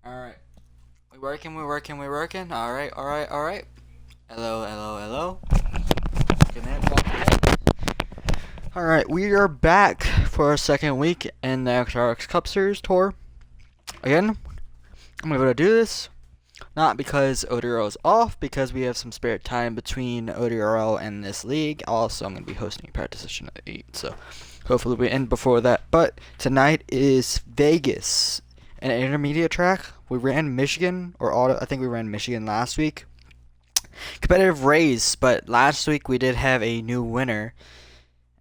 Alright. We working. Alright. Hello. Good man. Alright, we are back for our second week in the XRX Cup Series Tour. Again, I'm able to do this, not because ODRL is off, because we have some spare time between ODRL and this league. Also, I'm going to be hosting a practice session at 8, so hopefully we end before that. But tonight is Vegas, an intermediate track. We ran Michigan, I think we ran Michigan last week. Competitive race, but last week we did have a new winner,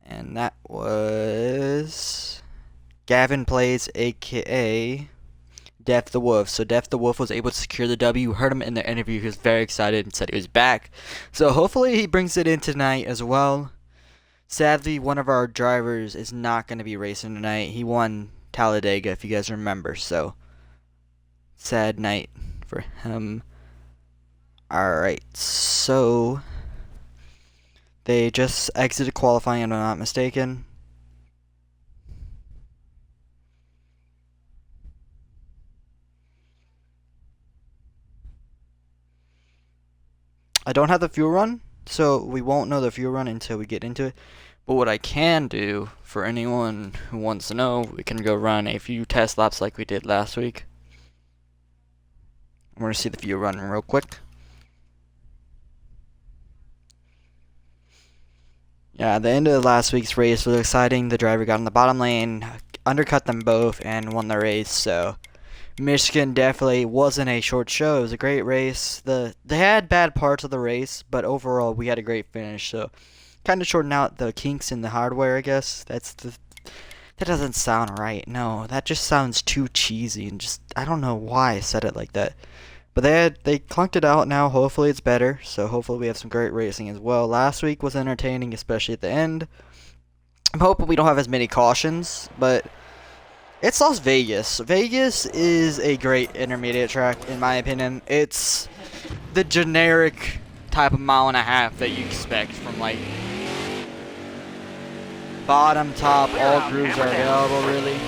and that was Gavin Plays, aka Def the Wolf. So Def the Wolf was able to secure the W. Heard him in the interview. He was very excited and said he was back. So hopefully he brings it in tonight as well. Sadly, one of our drivers is not going to be racing tonight. He won Talladega, if you guys remember. So sad night for him. Alright, so they just exited qualifying, if I'm not mistaken. I don't have the fuel run, so we won't know the fuel run until we get into it. But what I can do, for anyone who wants to know, we can go run a few test laps like we did last week. We're going to see the fuel run real quick. Yeah, the end of last week's race was exciting. The driver got in the bottom lane, undercut them both, and won the race. So Michigan definitely wasn't a short show. It was a great race. They had bad parts of the race, but overall we had a great finish. So kind of shorting out the kinks in the hardware, I guess. That doesn't sound right. No, that just sounds too cheesy, and just I don't know why I said it like that. But they clunked it out now. Hopefully it's better. So hopefully we have some great racing as well. Last week was entertaining, especially at the end. I'm hoping we don't have as many cautions, but it's Las Vegas. Vegas is a great intermediate track, in my opinion. It's the generic type of mile and a half that you expect from, like, bottom, top, all grooves are available, really.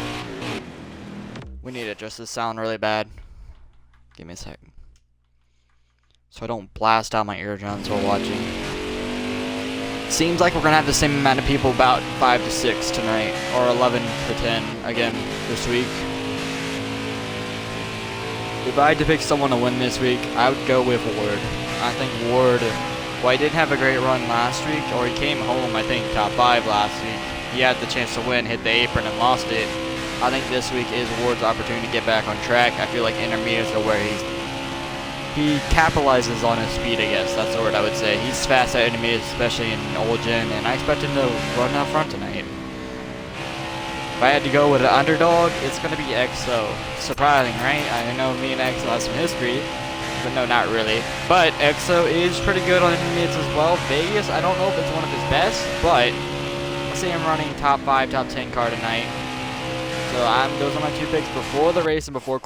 We need to adjust this sound really bad. Give me a second, so I don't blast out my eardrums while watching. Seems like we're going to have the same amount of people, about 5 to 6 tonight, or 11 to 10 again this week. If I had to pick someone to win this week, I would go with Ward. I think Ward, well, he didn't have a great run last week, or he came home, I think, top 5 last week. He had the chance to win, hit the apron, and lost it. I think this week is Ward's opportunity to get back on track. I feel like intermediates are where he capitalizes on his speed, I guess. That's the word I would say. He's fast at intermediates, especially in old gen, and I expect him to run out front tonight. If I had to go with an underdog, it's going to be XO. Surprising, right? I know me and XO have some history, but no, not really. But XO is pretty good on intermediates as well. Vegas, I don't know if it's one of his best, but I see him running top 5, top 10 car tonight. So those are my two picks before the race and before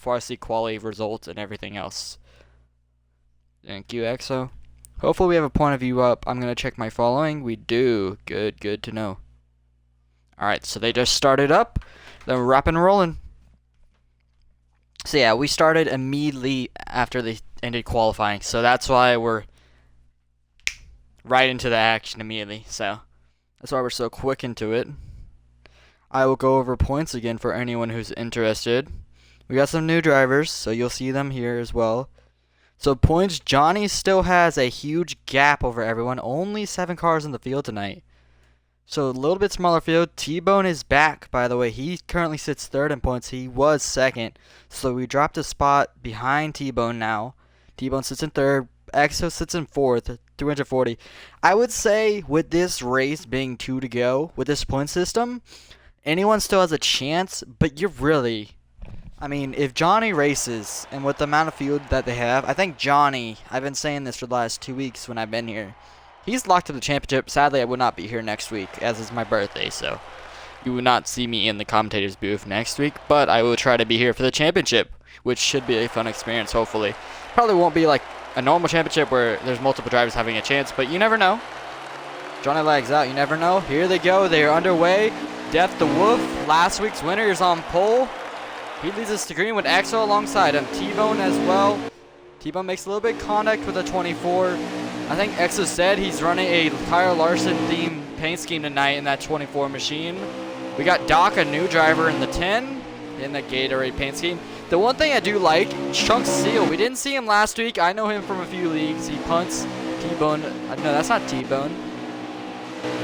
I see quali results and everything else. Thank you, XO. Hopefully we have a point of view up. I'm going to check my following. We do. Good to know. Alright, so they just started up. They're rapping and rolling. So yeah, we started immediately after they ended qualifying. So that's why we're right into the action immediately. So that's why we're so quick into it. I will go over points again for anyone who's interested. We got some new drivers, so you'll see them here as well. So points, Johnny still has a huge gap over everyone. Only 7 cars in the field tonight. So a little bit smaller field. T-Bone is back, by the way. He currently sits 3rd in points. He was 2nd. So we dropped a spot behind T-Bone now. T-Bone sits in 3rd. EXO sits in 4th, 340. I would say with this race being 2 to go, with this point system, anyone still has a chance, but you're really... I mean, if Johnny races, and with the amount of field that they have, I think Johnny, I've been saying this for the last 2 weeks when I've been here, he's locked to the championship. Sadly, I would not be here next week, as is my birthday, so you will not see me in the commentator's booth next week, but I will try to be here for the championship, which should be a fun experience, hopefully. Probably won't be like a normal championship where there's multiple drivers having a chance, but you never know. Johnny lags out, you never know. Here they go, they are underway. Death the Wolf, last week's winner, is on pole. He leads us to green with Axel alongside him. T-Bone as well. T-Bone makes a little bit of contact with the 24. I think Exo said he's running a Kyle Larson themed paint scheme tonight in that 24 machine. We got Doc, a new driver in the 10 in the Gatorade paint scheme. The one thing I do like, Chunk Seal. We didn't see him last week. I know him from a few leagues. He punts. T-Bone. No, that's not T-Bone.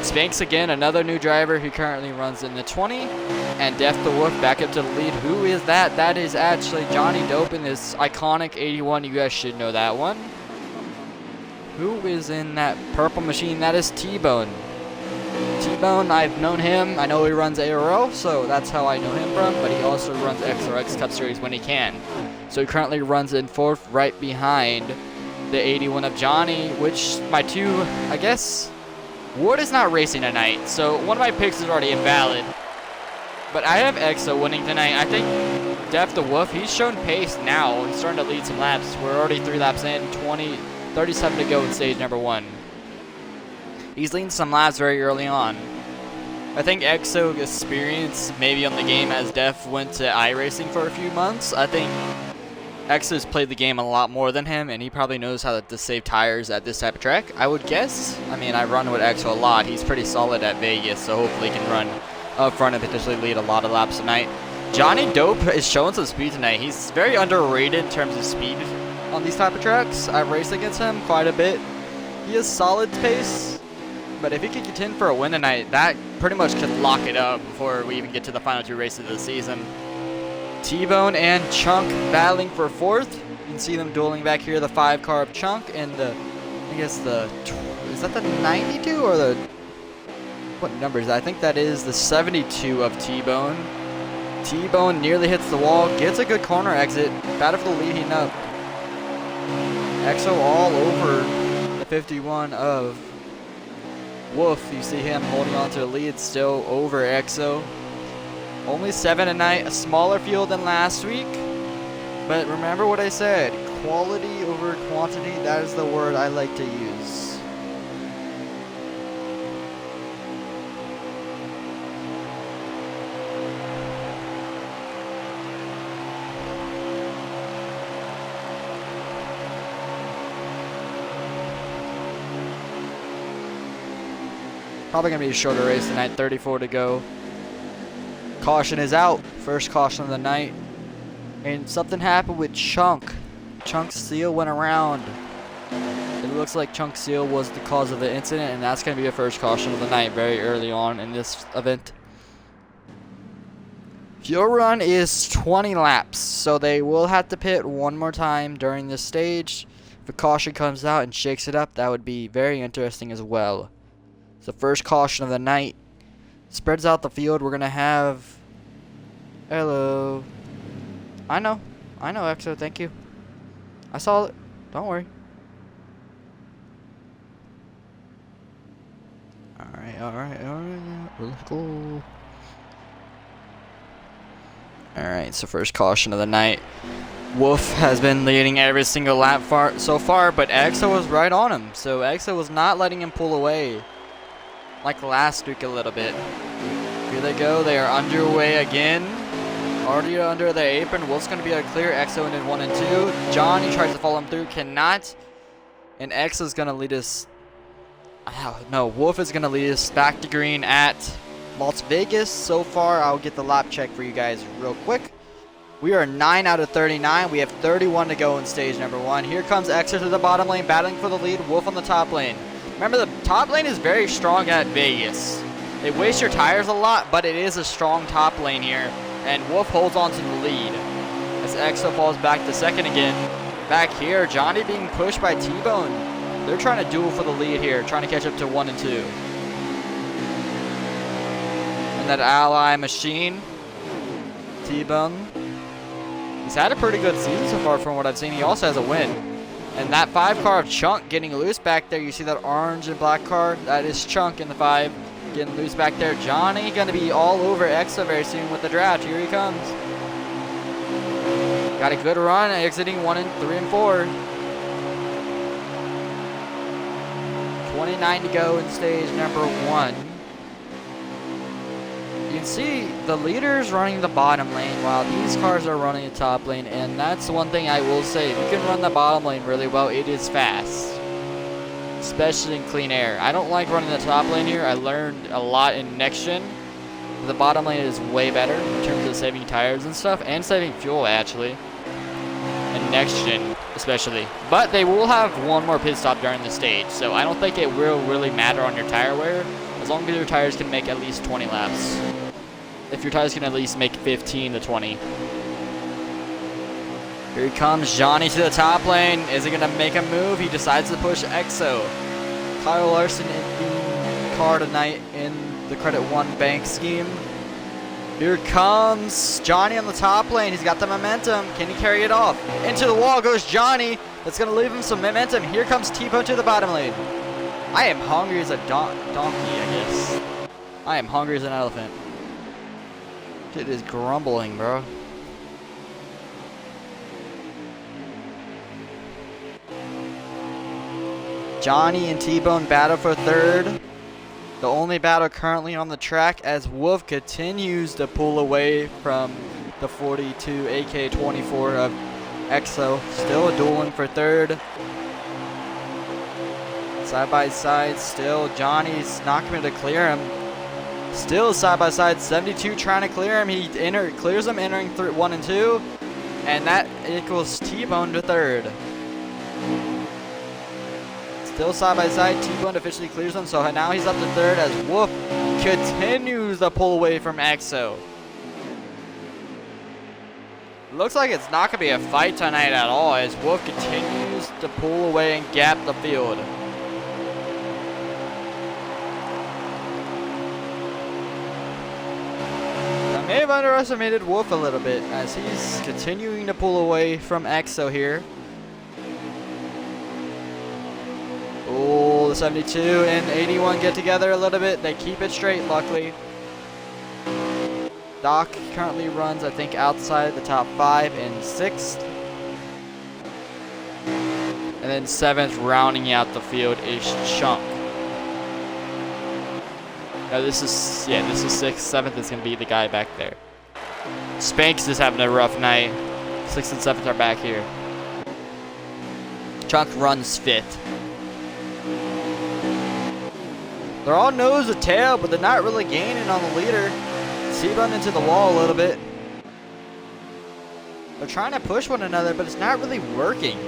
Spanks again, another new driver who currently runs in the 20. And Death the Wolf back up to the lead. Who is that? That is actually Johnny Dope in this iconic 81. You guys should know that one. Who is in that purple machine? That is T-Bone. T-Bone, I've known him. I know he runs ARO, so that's how I know him from. But he also runs XRX Cup Series when he can. So he currently runs in 4th right behind the 81 of Johnny, which my two, I guess... Wood is not racing tonight, so one of my picks is already invalid. But I have Exo winning tonight. I think Def the Wolf, he's shown pace now. He's starting to lead some laps. We're already 3 laps in, 37 to go in stage number 1. He's leading some laps very early on. I think Exo experience maybe on the game as Def went to iRacing for a few months. I think Exo's played the game a lot more than him, and he probably knows how to save tires at this type of track, I would guess. I mean, I run with Exo a lot. He's pretty solid at Vegas, so hopefully he can run up front and potentially lead a lot of laps tonight. Johnny Dope is showing some speed tonight. He's very underrated in terms of speed on these type of tracks. I've raced against him quite a bit. He has solid pace, but if he could contend for a win tonight, that pretty much could lock it up before we even get to the final 2 races of the season. T-Bone and Chunk battling for 4th. You can see them dueling back here. The 5 car of Chunk and the, I guess the, is that the 92 or the, what number is that? I think that is the 72 of T-Bone. T-Bone nearly hits the wall, gets a good corner exit. Battle for the lead, heating up. Exo all over the 51 of Wolf. You see him holding on to the lead still over Exo. Only 7 tonight, a smaller field than last week. But remember what I said, quality over quantity, that is the word I like to use. Probably going to be a shorter race tonight, 34 to go. Caution is out. First caution of the night. And something happened with Chunk. Chunk Seal went around. It looks like Chunk Seal was the cause of the incident, and that's going to be a first caution of the night very early on in this event. Fuel run is 20 laps, so they will have to pit one more time during this stage. If a caution comes out and shakes it up, that would be very interesting as well. It's the first caution of the night. Spreads out the field. We're going to have... Hello. I know, Exo. Thank you. I saw it. Don't worry. Alright. Let's go. Alright, so first caution of the night. Wolf has been leading every single lap so far, but Exo was right on him. So Exo was not letting him pull away. Like last week a little bit. Here they go. They are underway again. Already under the apron. Wolf's going to be able to clear Exo in 1 and 2. Johnny tries to follow him through. Cannot. And Exo's going to lead us. No, Wolf is going to lead us back to green at Las Vegas. So far, I'll get the lap check for you guys real quick. We are 9 out of 39. We have 31 to go in stage number 1. Here comes Exo to the bottom lane, battling for the lead. Wolf on the top lane. Remember, the top lane is very strong at Vegas. They waste your tires a lot, but it is a strong top lane here. And Wolf holds on to the lead. As Exo falls back to second again. Back here, Johnny being pushed by T-Bone. They're trying to duel for the lead here, trying to catch up to 1 and 2. And that ally machine, T-Bone. He's had a pretty good season so far from what I've seen. He also has a win. And that 5 car of Chunk getting loose back there. You see that orange and black car? That is Chunk in the 5. Getting loose back there. Johnny going to be all over Exo very soon with the draft. Here he comes. Got a good run, exiting 1 and 3 and 4. 29 to go in stage number 1. you can see the leader's running the bottom lane while these cars are running the top lane, and that's one thing I will say. If you can run the bottom lane really well, it is fast, especially in clean air. I don't like running the top lane here. I learned a lot in next gen. The bottom lane is way better in terms of saving tires and stuff, and saving fuel actually, and next gen especially. But they will have one more pit stop during the stage, so I don't think it will really matter on your tire wear, as long as your tires can make at least 20 laps. If your tires can at least make 15 to 20. Here comes Johnny to the top lane. Is he going to make a move? He decides to push EXO. Kyle Larson in the car tonight in the Credit One bank scheme. Here comes Johnny on the top lane. He's got the momentum. Can he carry it off? Into the wall goes Johnny. That's going to leave him some momentum. Here comes T-Bone to the bottom lane. I am hungry as a donkey, I guess. I am hungry as an elephant. It is grumbling, bro. Johnny and T-Bone battle for third. The only battle currently on the track as Wolf continues to pull away from the 42 AK-24 of EXO. Still dueling for third. Side by side, still Johnny's not going to clear him. Still side by side, 72 trying to clear him. He clears him, entering 1 and 2, and that equals T-Bone to third. Still side by side, T-Bone officially clears him, so now he's up to third as Wolf continues to pull away from EXO. Looks like it's not going to be a fight tonight at all as Wolf continues to pull away and gap the field. I may have underestimated Wolf a little bit as he's continuing to pull away from EXO here. Oh, the 72 and 81 get together a little bit. They keep it straight, luckily. Doc currently runs, I think, outside the top 5 and 6th. And then 7th, rounding out the field, is Chunk. No, this is 6th. 7th is going to be the guy back there. Spanks is having a rough night. 6th and 7th are back here. Chunk runs 5th. They're all nose to tail, but they're not really gaining on the leader. T-Bone into the wall a little bit. They're trying to push one another, but it's not really working.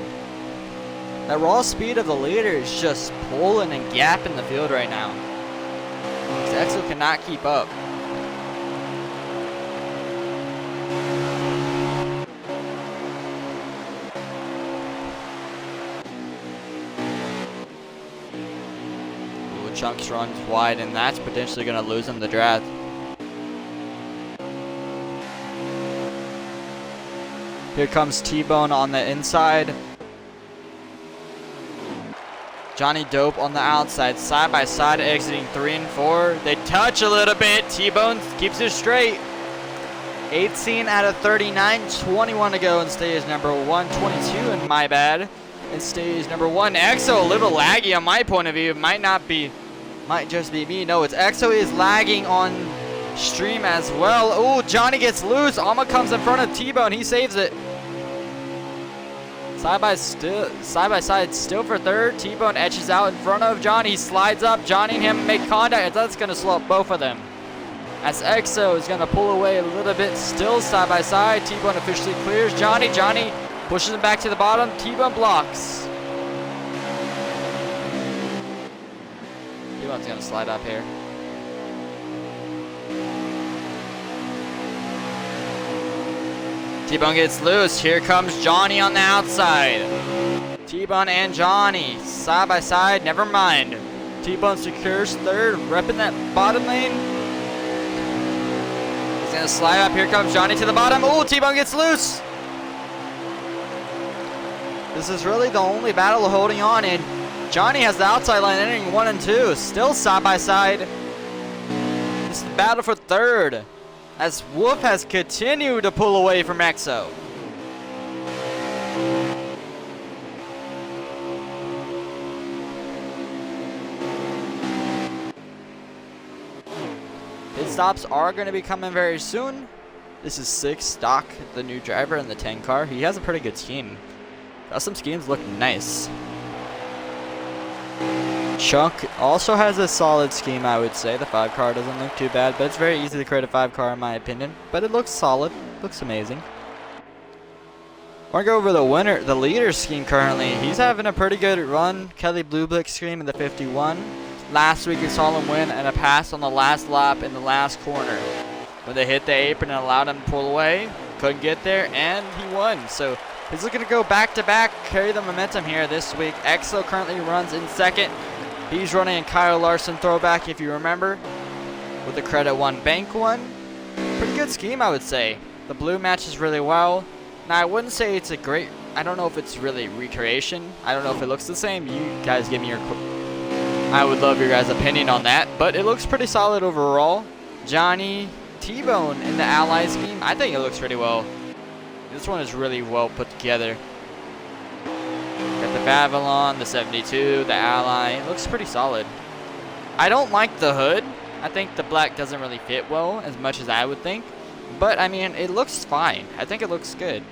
That raw speed of the leader is just pulling and gapping the field right now. EXO cannot keep up. Chunks runs wide, and that's potentially going to lose him the draft. Here comes T-Bone on the inside. Johnny Dope on the outside, side by side, exiting 3 and 4. They touch a little bit. T-Bone keeps it straight. 18 out of 39, 21 to go in stage number 1, 22 in my bad. In stage number 1, EXO a little laggy on my point of view. Might just be me. No, it's EXO is lagging on stream as well. Oh, Johnny gets loose. Alma comes in front of T-Bone. He saves it. Side by side, still for third. T-Bone etches out in front of Johnny. He slides up. Johnny and him make contact. That's going to slow up both of them. As EXO is going to pull away a little bit. Still side by side. T-Bone officially clears Johnny. Johnny pushes him back to the bottom. T-Bone blocks. T-Bone's going to slide up here. T-Bone gets loose. Here comes Johnny on the outside. T-Bone and Johnny side by side. Never mind. T-Bone secures third, repping that bottom lane. He's going to slide up. Here comes Johnny to the bottom. Oh, T-Bone gets loose. This is really the only battle holding on, and Johnny has the outside line entering 1 and 2. Still side by side. This is the battle for third, as Wolf has continued to pull away from EXO. pit stops are going to be coming very soon. This is 6 Stock, the new driver in the 10 car. He has a pretty good scheme. Custom schemes look nice. Chunk also has a solid scheme, I would say. The 5 car doesn't look too bad, but it's very easy to create a 5 car in my opinion. But it looks solid. Looks amazing. I want to go over the leader scheme currently. He's having a pretty good run. Kelly Blue Blick scheme in the 51. Last week he saw him win and a pass on the last lap in the last corner. When they hit the apron and allowed him to pull away, couldn't get there, and he won. So he's looking to go back-to-back, carry the momentum here this week. Exo currently runs in second. He's running a Kyle Larson throwback, if you remember, with the Credit One Bank one. Pretty good scheme, I would say. The blue matches really well. Now, I wouldn't say it's a great, I don't know if it's really recreation. I don't know if it looks the same. You guys give me your, I would love your guys' opinion on that. But it looks pretty solid overall. Johnny T-Bone in the Ally scheme, I think it looks pretty well. This one is really well put together. Got the Babylon, the 72, the Ally. It looks pretty solid. I don't like the hood. I think the black doesn't really fit well as much as I would think. But, I mean, it looks fine. I think it looks good.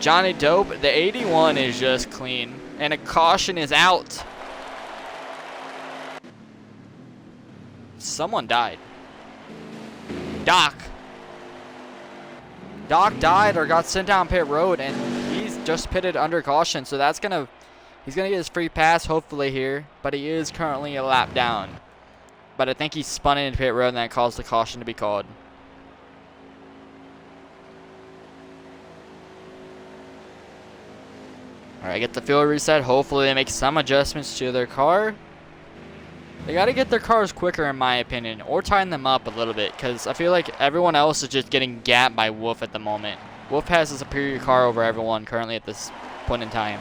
Johnny Dope, the 81 is just clean. And a caution is out. Someone died. Doc died or got sent down pit road, and he's just pitted under caution, so that's he's gonna get his free pass hopefully here, but he is currently a lap down. But I think he spun into pit road and that caused the caution to be called. Alright, get the fuel reset. Hopefully they make some adjustments to their car. They got to get their cars quicker, in my opinion, or tighten them up a little bit, because I feel like everyone else is just getting gapped by Wolf at the moment. Wolf has a superior car over everyone currently at this point in time.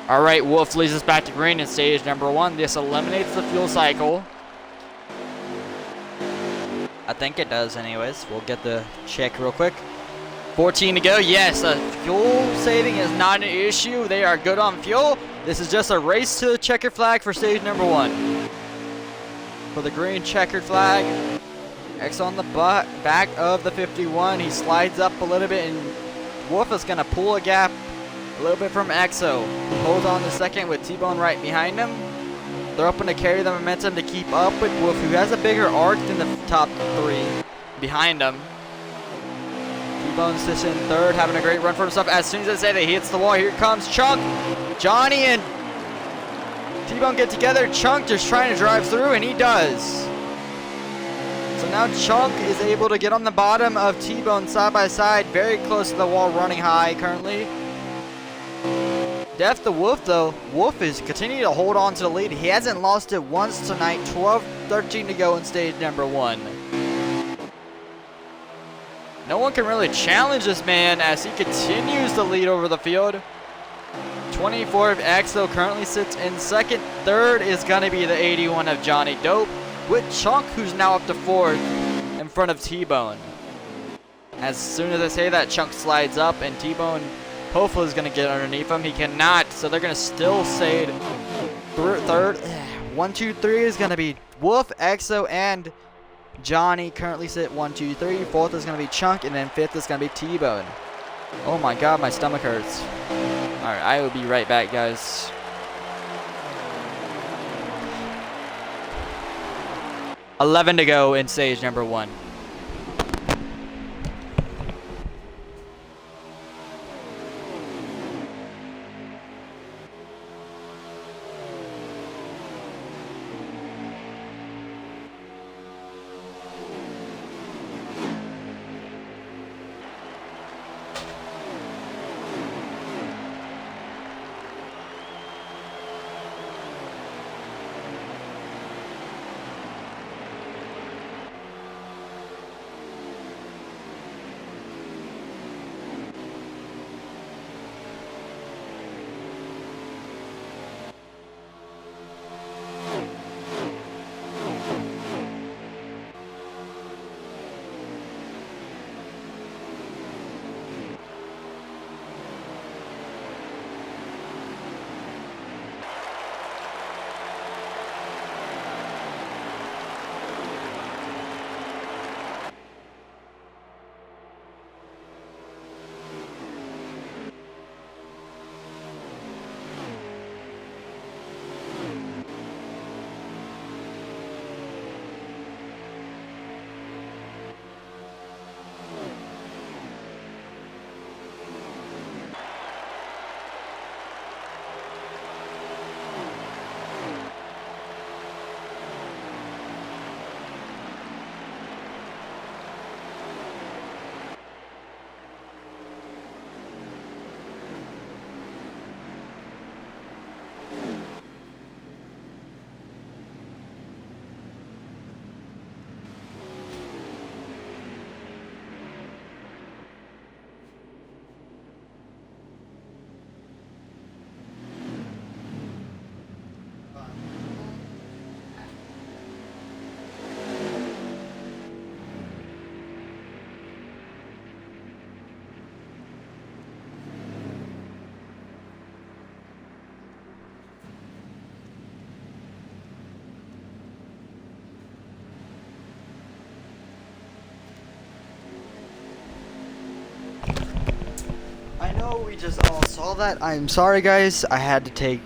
All right, Wolf leads us back to green in stage number 1. This eliminates the fuel cycle. I think it does anyways. We'll get the check real quick. 14 to go. Yes, fuel saving is not an issue. They are good on fuel. This is just a race to the checkered flag for stage number 1. For the green checkered flag, X on the back of the 51. He slides up a little bit, and Wolf is going to pull a gap a little bit from Exo. He holds on to second with T-Bone right behind him. They're hoping to carry the momentum to keep up with Wolf, who has a bigger arc than the top 3 behind him. T-Bone sits in third, having a great run for himself. As soon as I say that, he hits the wall. Here comes Chunk. Johnny and T-Bone get together. Chunk just trying to drive through, and he does. So now Chunk is able to get on the bottom of T-Bone side by side, very close to the wall, running high currently. Def the Wolf, though. Wolf is continuing to hold on to the lead. He hasn't lost it once tonight. 12-13 to go in stage number 1. No one can really challenge this man as he continues to lead over the field. 24 of Exo currently sits in second. Third is going to be the 81 of Johnny Dope, with Chunk, who's now up to 4th in front of T-Bone. As soon as I say that, Chunk slides up, and T-Bone hopefully is going to get underneath him. He cannot, so they're going to still say third. 1, 2, 3 is going to be Wolf, Exo, and Johnny currently sit 1, 2, 3. 4th is going to be Chunk, and then 5th is going to be T-Bone. Oh my god, my stomach hurts. Alright, I will be right back, guys. $11 to go in stage number 1. know we just all saw that. I'm sorry, guys. I had to take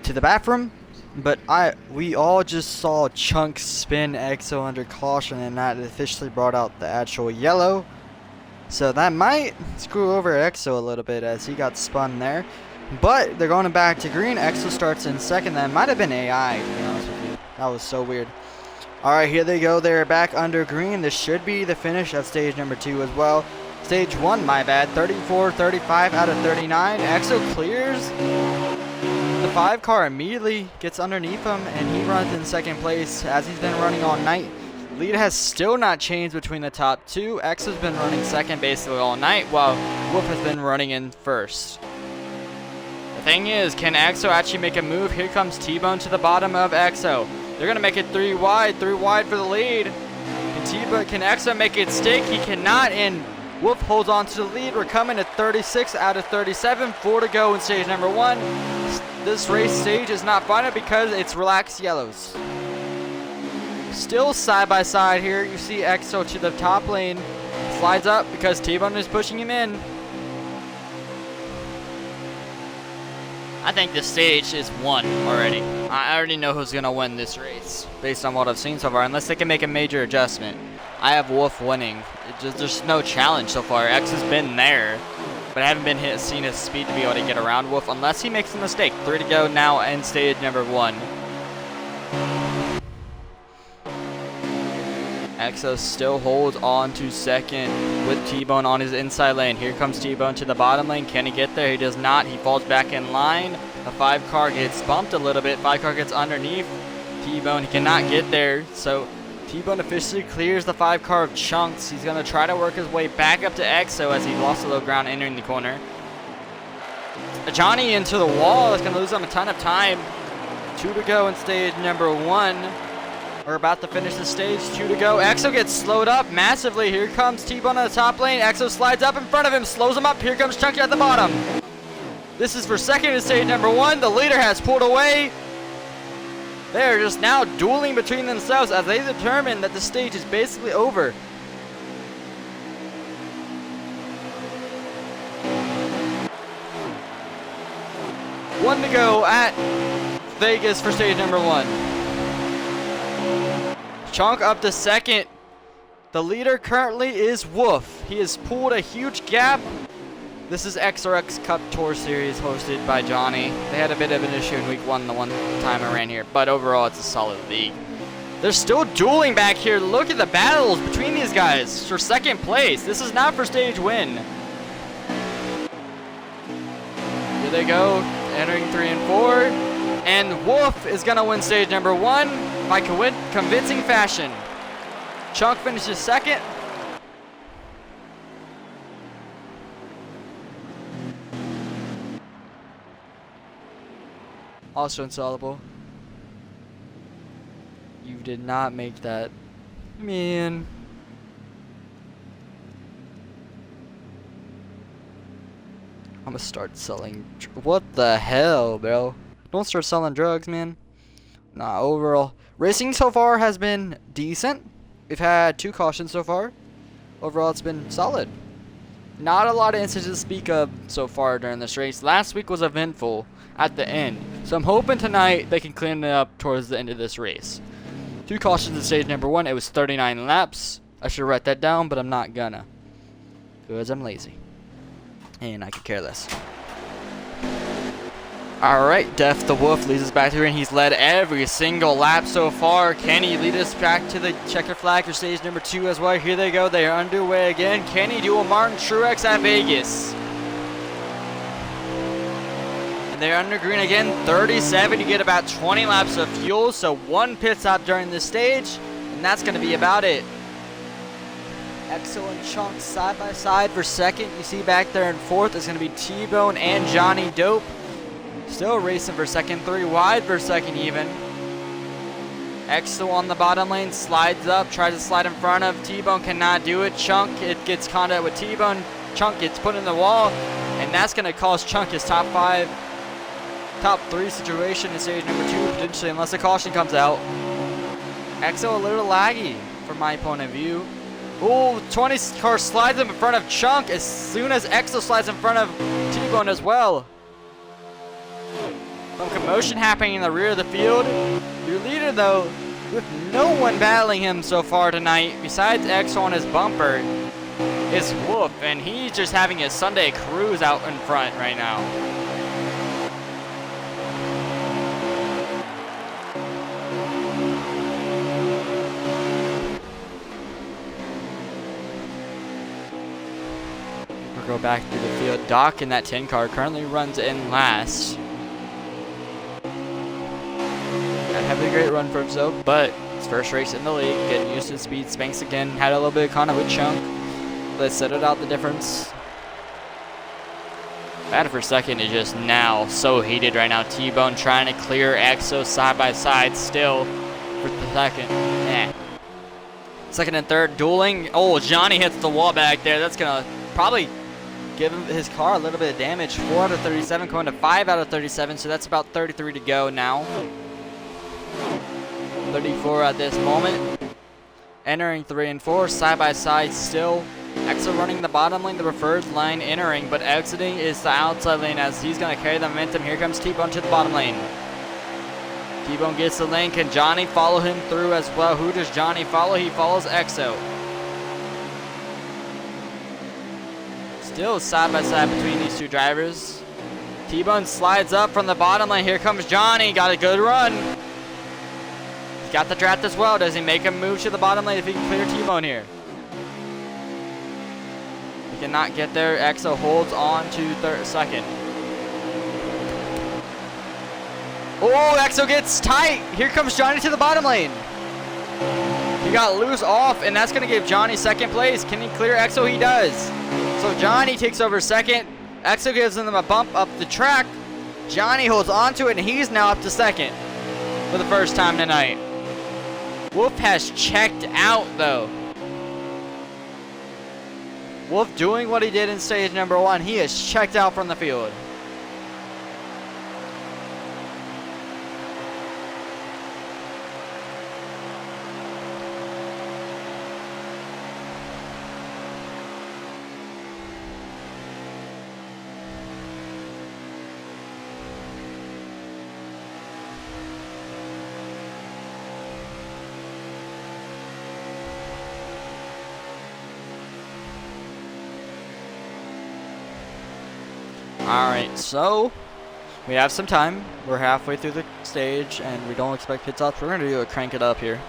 to the bathroom, but we all just saw Chunk spin EXO under caution, and that officially brought out the actual yellow. So that might screw over EXO a little bit as he got spun there. But they're going back to green. EXO starts in second. That might have been AI, to be honest with you. That was so weird. Alright, here they go. They're back under green. This should be the finish of stage number 2 as well. Stage 1, my bad. 34-35 out of 39. EXO clears. The 5 car immediately gets underneath him, and he runs in second place as he's been running all night. Lead has still not changed between the top 2. EXO's been running second basically all night, while Wolf has been running in first. The thing is, can EXO actually make a move? Here comes T-Bone to the bottom of EXO. They're going to make it 3 wide for the lead. Can EXO make it stick? He cannot, and Wolf holds on to the lead. We're coming at 36 out of 37. 4 to go in stage number 1. This race stage is not final because it's relaxed yellows. Still side by side here. You see EXO to the top lane. Slides up because T-Bone is pushing him in. I think this stage is won already. I already know who's going to win this race based on what I've seen so far, unless they can make a major adjustment. I have Wolf winning. There's no challenge so far. X has been there, but I haven't seen his speed to be able to get around Wolf unless he makes a mistake. 3 to go now in stage number 1. EXO still holds on to second with T-Bone on his inside lane. Here comes T-Bone to the bottom lane. Can he get there? He does not. He falls back in line. The 5 car gets bumped a little bit. 5 car gets underneath T-Bone. He cannot get there. So T-Bone officially clears the 5 car of Chunks. He's going to try to work his way back up to EXO as he lost a little ground entering the corner. Johnny into the wall. That's going to lose him a ton of time. 2 to go in stage number 1. We're about to finish the stage. 2 to go. EXO gets slowed up massively. Here comes T-Bone on the top lane. EXO slides up in front of him, slows him up. Here comes Chunky at the bottom. This is for second in stage number 1. The leader has pulled away. They're just now dueling between themselves as they determine that the stage is basically over. One to go at Vegas for stage number 1. Chunk up to second. The leader currently is Wolf. He has pulled a huge gap. This is XRX Cup Tour Series hosted by Johnny. They had a bit of an issue in week 1 the one time I ran here, but overall it's a solid league. They're still dueling back here. Look at the battles between these guys for second place. This is not for stage win. Here they go, entering 3 and 4. And Wolf is going to win stage number 1 by convincing fashion. Chunk finishes second. Also insoluble. You did not make that. Man. I'm gonna start selling. What the hell, bro? Don't start selling drugs, man. Nah, overall. Racing so far has been decent. We've had 2 cautions so far. Overall, it's been solid. Not a lot of incidents to speak of so far during this race. Last week was eventful at the end. So I'm hoping tonight they can clean it up towards the end of this race. 2 cautions in stage number 1. It was 39 laps. I should write that down, but I'm not gonna. Because I'm lazy. And I could care less. Alright, Def the Wolf leads us back to here, and he's led every single lap so far. Can he lead us back to the checker flag for stage number 2 as well? Here they go. They are underway again. Can he do a Martin Truex at Vegas? And they're under green again. 37. You get about 20 laps of fuel, so 1 pit stop during this stage, and that's going to be about it. Excellent Chunk side by side for second. You see back there in fourth is going to be T-Bone and Johnny Dope. Still racing for second, 3 wide for second even. EXO on the bottom lane, slides up, tries to slide in front of T-Bone, cannot do it. Chunk, it gets contact with T-Bone. Chunk gets put in the wall, and that's going to cost Chunk his top 3 situation in stage number 2, potentially, unless a caution comes out. EXO a little laggy from my point of view. Ooh, 20 car slides in front of Chunk as soon as Exo slides in front of T-Bone as well. Some commotion happening in the rear of the field. Your leader, though, with no one battling him so far tonight, besides Exo on his bumper, is Wolf, and he's just having a Sunday cruise out in front right now. Go back to the field. Doc in that 10 car currently runs in last. Not having a great run for himself, but his first race in the league, getting used to the speed. Spanks again, had a little bit of contact with Chunk. Let's settle out the difference. Battle for second is just now so heated right now. T-Bone trying to clear Exo side by side still for the second. Second and third dueling. Oh, Johnny hits the wall back there. That's gonna probably give him his car a little bit of damage. 4 out of 37 going to 5 out of 37, so that's about 33 to go now. 34 at this moment. Entering 3 and 4 side by side still. Exo running the bottom lane, the preferred line entering, but exiting is the outside lane as he's going to carry the momentum. Here comes T-Bone to the bottom lane. T-Bone gets the lane. Can Johnny follow him through as well? Who does Johnny follow? He follows Exo. Still side by side between these two drivers. T-Bone slides up from the bottom lane. Here comes Johnny. Got a good run. He's got the draft as well. Does he make a move to the bottom lane if he can clear T-Bone here? He cannot get there. Exo holds on to second. Oh, Exo gets tight. Here comes Johnny to the bottom lane. He got loose off, and that's going to give Johnny second place. Can he clear Exo? He does. So Johnny takes over second. Exo gives him a bump up the track. Johnny holds on to it, and he's now up to second for the first time tonight. Wolf has checked out, though. Wolf doing what he did in stage number 1. He has checked out from the field. Alright, so we have some time. We're halfway through the stage and we don't expect pit stops. We're going to do a crank it up here.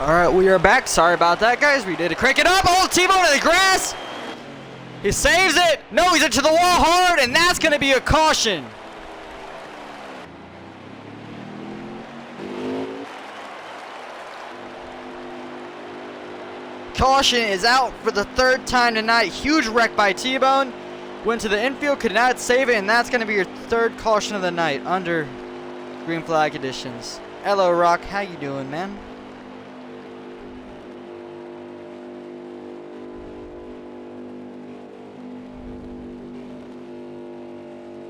Alright, we are back. Sorry about that, guys. We did a crank it up. Oh, T-Bone in the grass. He saves it. No, he's into the wall hard, and that's going to be a caution. Caution is out for the third time tonight. Huge wreck by T-Bone. Went to the infield, could not save it, and that's going to be your third caution of the night under green flag conditions. Hello, Rock. How you doing, man?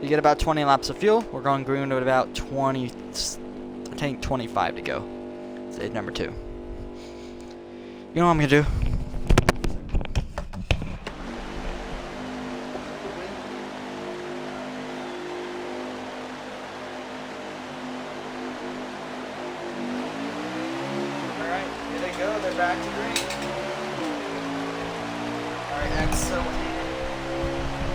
You get about 20 laps of fuel. We're going green with about 20, I think 25 to go. Stage number 2. You know what I'm gonna do? Alright, here they go. They're back to green. Alright, XO.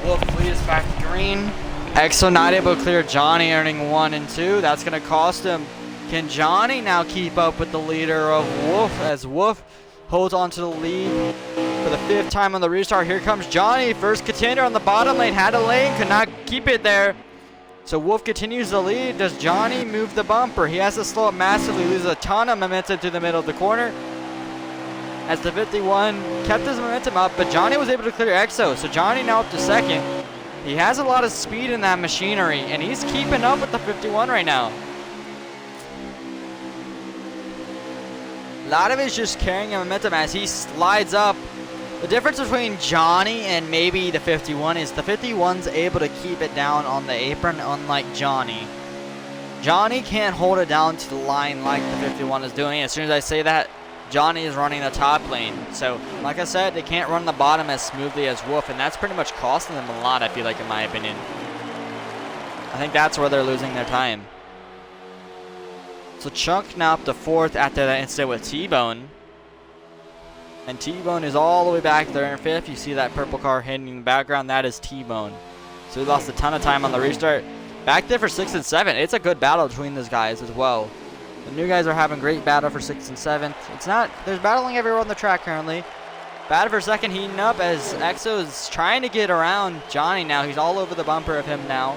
Wolf lead is back to green. XO not able to clear Johnny, earning 1 and 2. That's going to cost him. Can Johnny now keep up with the leader of Wolf as Wolf holds on to the lead for the 5th time on the restart? Here comes Johnny, first contender on the bottom lane, had a lane, could not keep it there. So Wolf continues the lead. Does Johnny move the bumper? He has to slow up massively, loses a ton of momentum to the middle of the corner. As the 51 kept his momentum up, but Johnny was able to clear XO. So Johnny now up to 2nd. He has a lot of speed in that machinery, and he's keeping up with the 51 right now. A lot of it's just carrying a momentum as he slides up. The difference between Johnny and maybe the 51 is the 51's able to keep it down on the apron, unlike Johnny. Johnny can't hold it down to the line like the 51 is doing. As soon as I say that, Johnny is running the top lane. So, like I said, they can't run the bottom as smoothly as Wolf, and that's pretty much costing them a lot, I feel like, in my opinion. I think that's where they're losing their time. So Chunk now up to 4th after that incident with T-Bone. And T-Bone is all the way back there in 5th. You see that purple car hidden in the background. That is T-Bone. So he lost a ton of time on the restart. Back there for 6th and 7th. It's a good battle between those guys as well. The new guys are having great battle for 6th and 7th. It's not, there's battling everywhere on the track currently. Battle for 2nd heating up as XO is trying to get around Johnny now. He's all over the bumper of him now.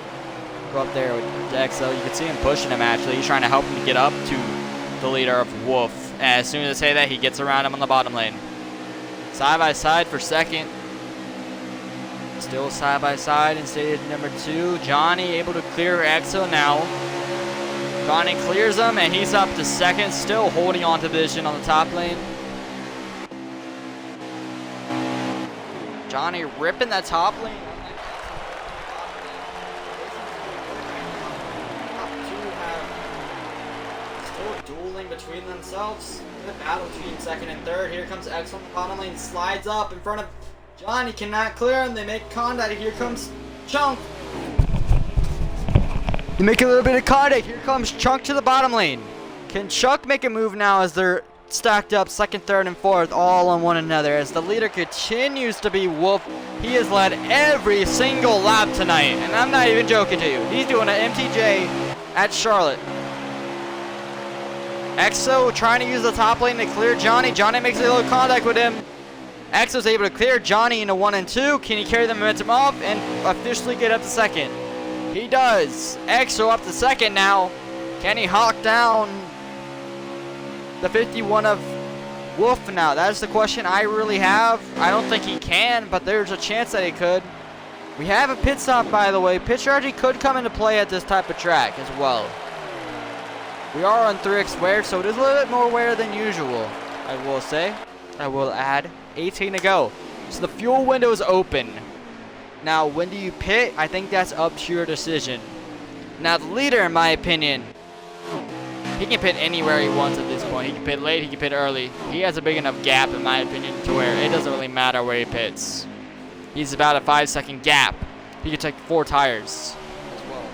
Go up there with XO. You can see him pushing him actually. He's trying to help him to get up to the leader of Wolf. And as soon as I say that, he gets around him on the bottom lane. Side by side for 2nd. Still side by side in stage number 2. Johnny able to clear XO now. Johnny clears him, and he's up to 2nd, still holding on to position on the top lane. Johnny ripping that top lane. Still dueling between themselves. Good battle between 2nd and 3rd. Here comes X on the bottom lane, slides up in front of Johnny, cannot clear him. They make contact. Here comes Chunk. They make a little bit of contact. Here comes Chunk to the bottom lane. Can Chunk make a move now as they're stacked up 2nd, 3rd, and 4th all on one another? As the leader continues to be Wolf. He has led every single lap tonight. And I'm not even joking to you. He's doing an MTJ at Charlotte. XO trying to use the top lane to clear Johnny. Johnny makes a little contact with him. XO's able to clear Johnny into 1 and 2. Can he carry the momentum off and officially get up to 2nd? He does. XO up to 2nd now. Can he hawk down the 51 of Wolf now? That's the question I really have. I don't think he can, but there's a chance that he could. We have a pit stop, by the way. Pit strategy could come into play at this type of track as well. We are on 3x wear, so it is a little bit more wear than usual, I will say. I will add 18 to go. So the fuel window is open. Now, when do you pit? I think that's up to your decision. Now, the leader, in my opinion, he can pit anywhere he wants at this point. He can pit late, he can pit early. He has a big enough gap, in my opinion, to where it doesn't really matter where he pits. He's about a 5-second gap. He can take 4 tires as well.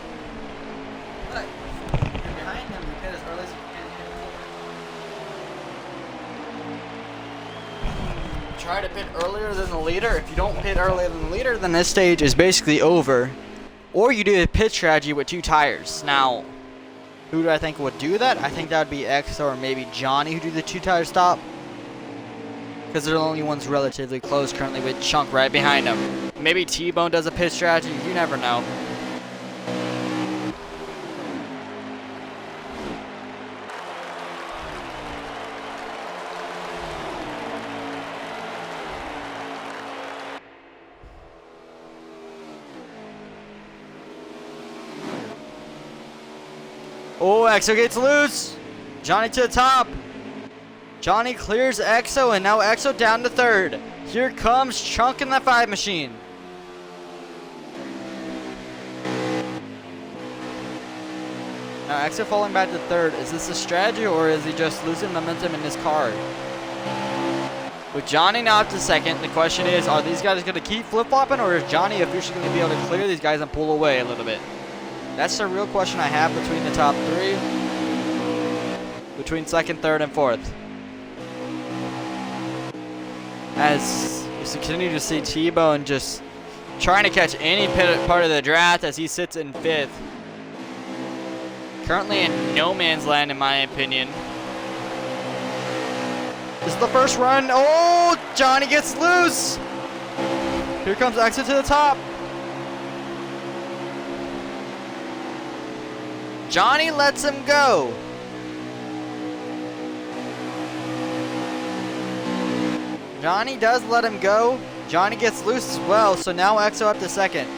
But if you're behind him, you pit as early as you can. Try to pit earlier than the leader. If you don't pit earlier than the leader, then this stage is basically over. Or you do a pit strategy with 2 tires. Now, who do I think would do that? I think that would be X or maybe Johnny who do the 2-tire stop. Because they're the only ones relatively close currently with Chunk right behind him. Maybe T-Bone does a pit strategy. You never know. Oh, XO gets loose. Johnny to the top. Johnny clears EXO, and now EXO down to third. Here comes Chunk in the 5 machine. Now EXO falling back to third. Is this a strategy, or is he just losing momentum in his car? With Johnny now up to second, the question is, are these guys going to keep flip-flopping, or is Johnny officially going to be able to clear these guys and pull away a little bit? That's the real question I have between the top 3. Between second, third, and fourth. As you continue to see T-Bone just trying to catch any part of the draft as he sits in 5th. Currently in no man's land, in my opinion. This is the first run. Oh, Johnny gets loose. Here comes EXO to the top. Johnny lets him go. Johnny does let him go. Johnny gets loose as well, so now EXO up to second.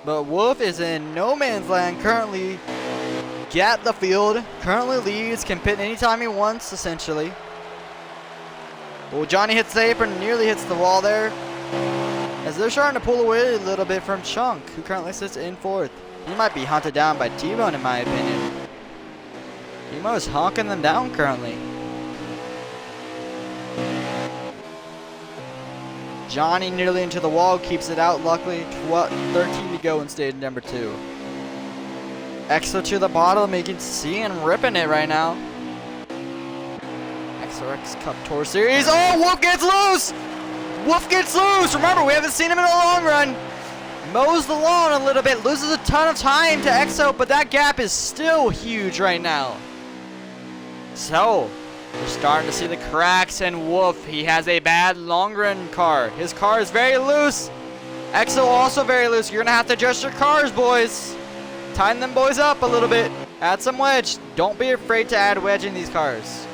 But Wolf is in no man's land currently. At the field, currently leads, can pit anytime he wants, essentially. Well, Johnny hits the apron, nearly hits the wall there. As they're starting to pull away a little bit from Chunk, who currently sits in 4th. He might be hunted down by T-Bone, in my opinion. T-Bone is honking them down currently. Johnny nearly into the wall, keeps it out, luckily. 13 to go in stage number 2. EXO to the bottom, you can see him ripping it right now. XRX Cup Tour Series. Oh, Wolf gets loose! Wolf gets loose! Remember, we haven't seen him in a long run. Mows the lawn a little bit, loses a ton of time to EXO, but that gap is still huge right now. So, we're starting to see the cracks in Wolf. He has a bad long run car. His car is very loose. EXO also very loose. You're going to have to adjust your cars, boys. Time them boys up a little bit. Add some wedge. Don't be afraid to add wedge in these cars.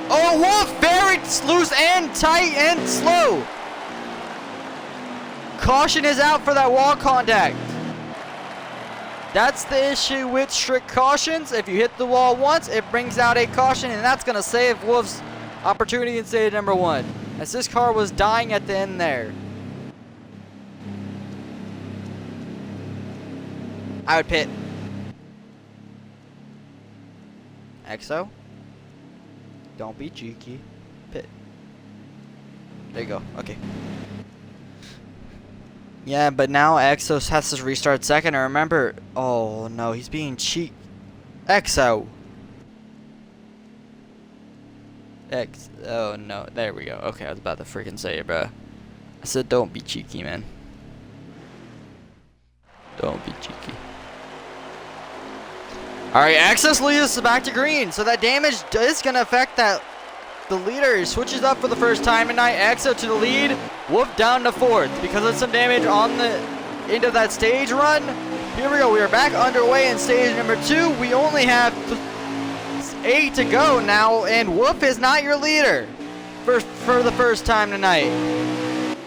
Oh, Wolf very loose and tight and slow. Caution is out for that wall contact. That's the issue with strict cautions. If you hit the wall once, it brings out a caution, and that's going to save Wolf's opportunity in stage number 1. As this car was dying at the end there. I would pit. EXO. Don't be cheeky. Pit. There you go. Okay. Yeah, but now EXO has to restart second. And remember, oh no, he's being cheap. EXO. Oh no, there we go. Okay, I was about to freaking say it, bro. I said don't be cheeky, man. Don't be cheeky. Alright, Access leads us back to green. So that damage is going to affect that. The leader switches up for the first time tonight. EXO to the lead. Wolf down to 4th because of some damage on the end of that stage run. Here we go. We are back underway in stage number 2. We only have 8 to go now. And Wolf is not your leader for the first time tonight.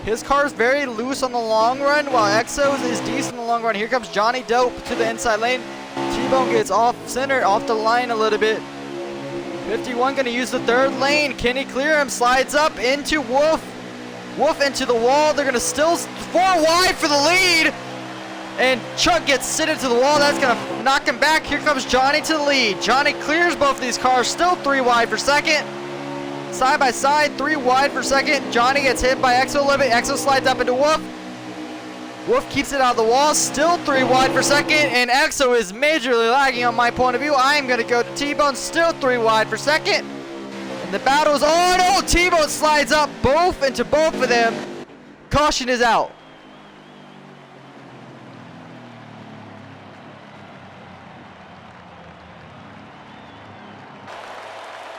His car is very loose on the long run, while EXO's is decent in the long run. Here comes Johnny Dope to the inside lane. T-Bone gets off center, off the line a little bit. 51 going to use the 3rd lane. Can he clear him? Slides up into Wolf. Wolf into the wall. They're going to still 4 wide for the lead. And Chuck gets sitted to the wall. That's going to knock him back. Here comes Johnny to the lead. Johnny clears both of these cars. Still 3 wide for second. Side by side, 3 wide for second. Johnny gets hit by EXO a little bit. EXO slides up into Wolf. Wolf keeps it out of the wall. Still 3 wide for second. And EXO is majorly lagging on my point of view. I am going to go to T-Bone. Still 3 wide for second. And the battle is on. Oh, T-Bone slides up into both of them. Caution is out.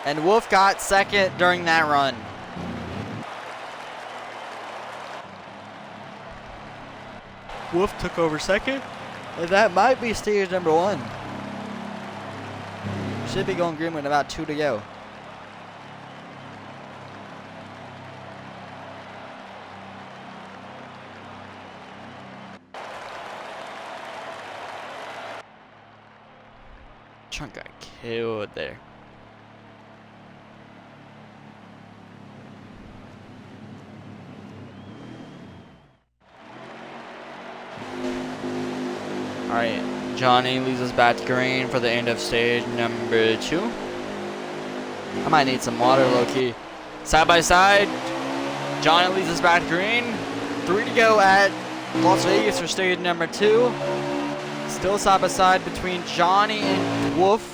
And Wolf got second during that run. Wolf took over second. And that might be stage number 1. Should be going green with about 2 to go. Chunk got killed there. Alright, Johnny leads us back to green for the end of stage number 2. I might need some water, low-key. Side by side, Johnny leads us back to green. 3 to go at Las Vegas for stage number 2. Still side by side between Johnny and Wolf.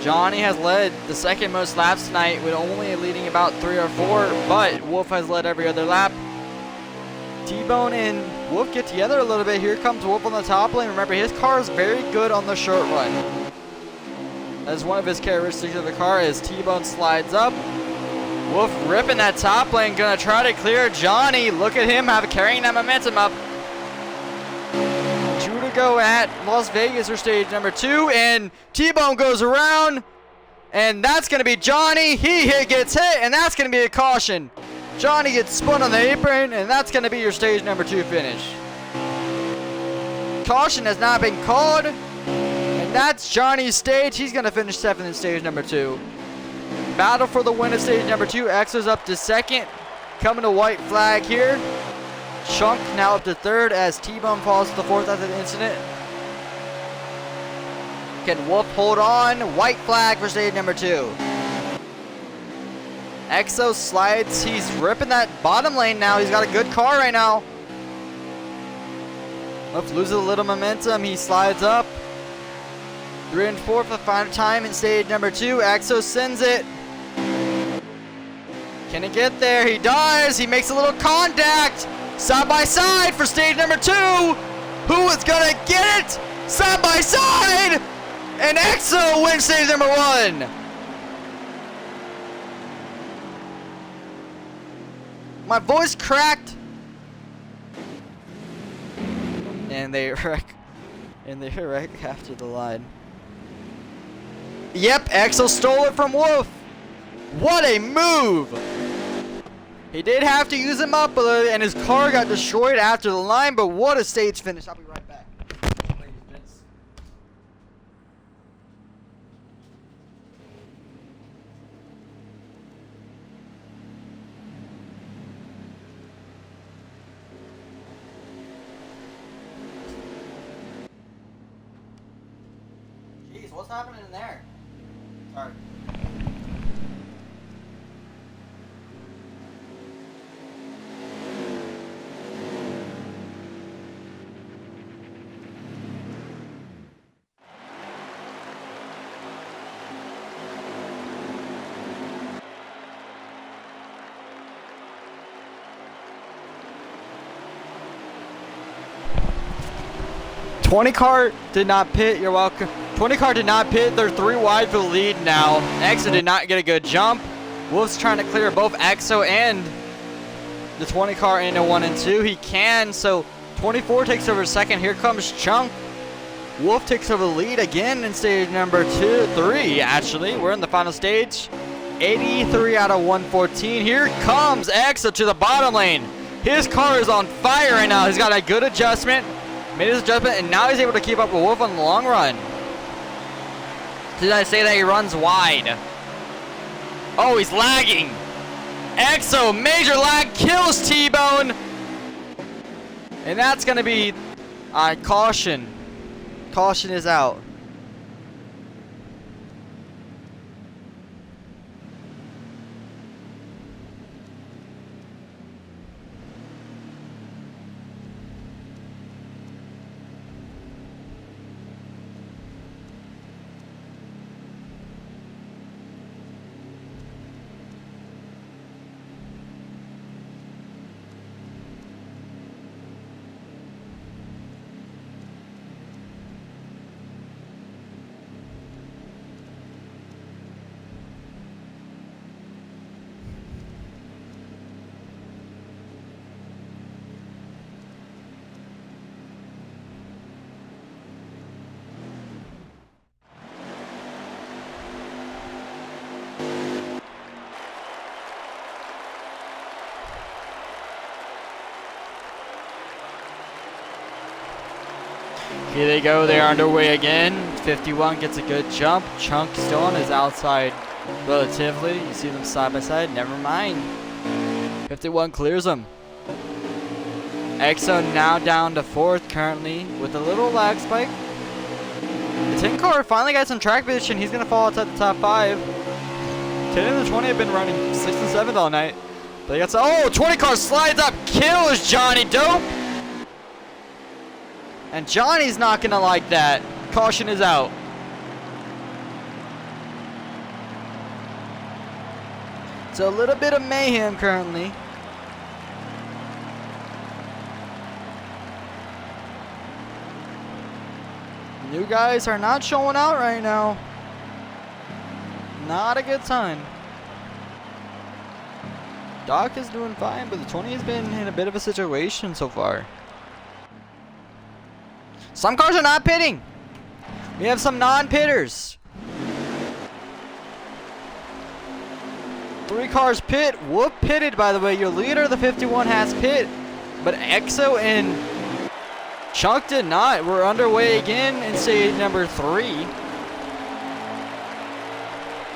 Johnny has led the second most laps tonight with only leading about 3 or 4, but Wolf has led every other lap. T-Bone and Wolf get together a little bit. Here comes Wolf on the top lane. Remember, his car is very good on the short run. That's one of his characteristics of the car is T-Bone slides up. Wolf ripping that top lane, gonna try to clear Johnny. Look at him carrying that momentum up. 2 to go at Las Vegas for stage number 2, and T-Bone goes around, and that's gonna be Johnny. He gets hit, and that's gonna be a caution. Johnny gets spun on the apron, and that's going to be your stage number 2 finish. Caution has not been called, and that's Johnny's stage. He's going to finish 7th in stage number 2. Battle for the win of stage number 2. Exo's up to 2nd. Coming to white flag here. Chunk now up to 3rd as T-Bone falls to the 4th after the incident. Can Wolf hold on? White flag for stage number 2. Exo slides. He's ripping that bottom lane now. He's got a good car right now. Wolf loses a little momentum. He slides up. 3 and 4 for the final time in stage number 2. Exo sends it. Can he get there? He does. He makes a little contact. Side by side for stage number 2. Who is going to get it? Side by side. And Exo wins stage number 1. My voice cracked, and they wreck after the line. Yep, Exo stole it from Wolf. What a move! He did have to use him up a little, and his car got destroyed after the line. But what a stage finish! I'll be right back. What's happening in there? Sorry. Twenty car did not pit. You're welcome. 20 car did not pit. They're 3 wide for the lead now. Exo did not get a good jump. Wolf's trying to clear both Exo and the 20 car into 1 and 2. He can, so 24 takes over 2nd. Here comes Chunk. Wolf takes over the lead again in stage number 3 actually. We're in the final stage. 83 out of 114. Here comes Exo to the bottom lane. His car is on fire right now. He's got a good adjustment. Made his adjustment, and now he's able to keep up with Wolf on the long run. Did I say that he runs wide? Oh, he's lagging. Exo, major lag, kills T-Bone. And that's going to be caution. Caution is out. Here they go. They're underway again. 51 gets a good jump. Chunk still on his outside relatively. You see them side by side. Never mind. 51 clears them. EXO now down to 4th currently with a little lag spike. The 10 car finally got some track position. He's going to fall outside the top 5. 10 and the 20 have been running 6th and 7th all night. But they got some. Oh, 20 car slides up, kills Johnny Dope. And Johnny's not going to like that. Caution is out. So a little bit of mayhem currently. New guys are not showing out right now. Not a good time. Doc is doing fine, but the 20 has been in a bit of a situation so far. Some cars are not pitting. We have some non-pitters. 3 cars pit. Whoop pitted, by the way. Your leader, the 51, has pit. But EXO and Chunk did not. We're underway again in stage number 3.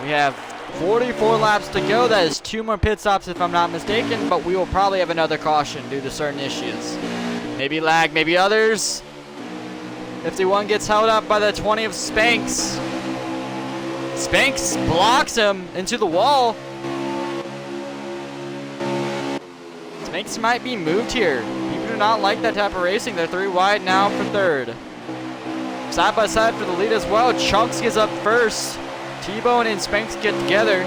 We have 44 laps to go. That is 2 more pit stops if I'm not mistaken. But we will probably have another caution due to certain issues. Maybe lag, maybe others. 51 gets held up by the 20 of Spanx. Spanx blocks him into the wall. Spanx might be moved here. People do not like that type of racing. They're 3 wide now for 3rd. Side by side for the lead as well. Chunks gets up first. T-Bone and Spanx get together.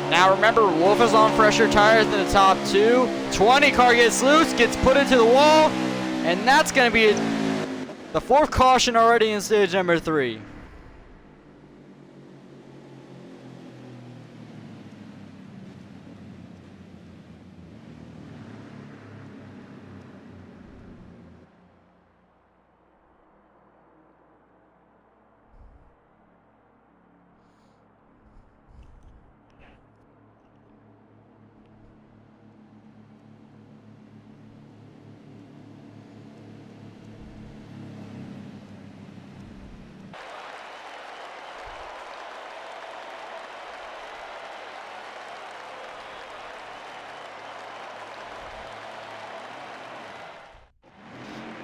Now remember, Wolf is on fresher tires than the top 2. 20 car gets loose, gets put into the wall. And that's going to be the 4th caution already in stage number 3.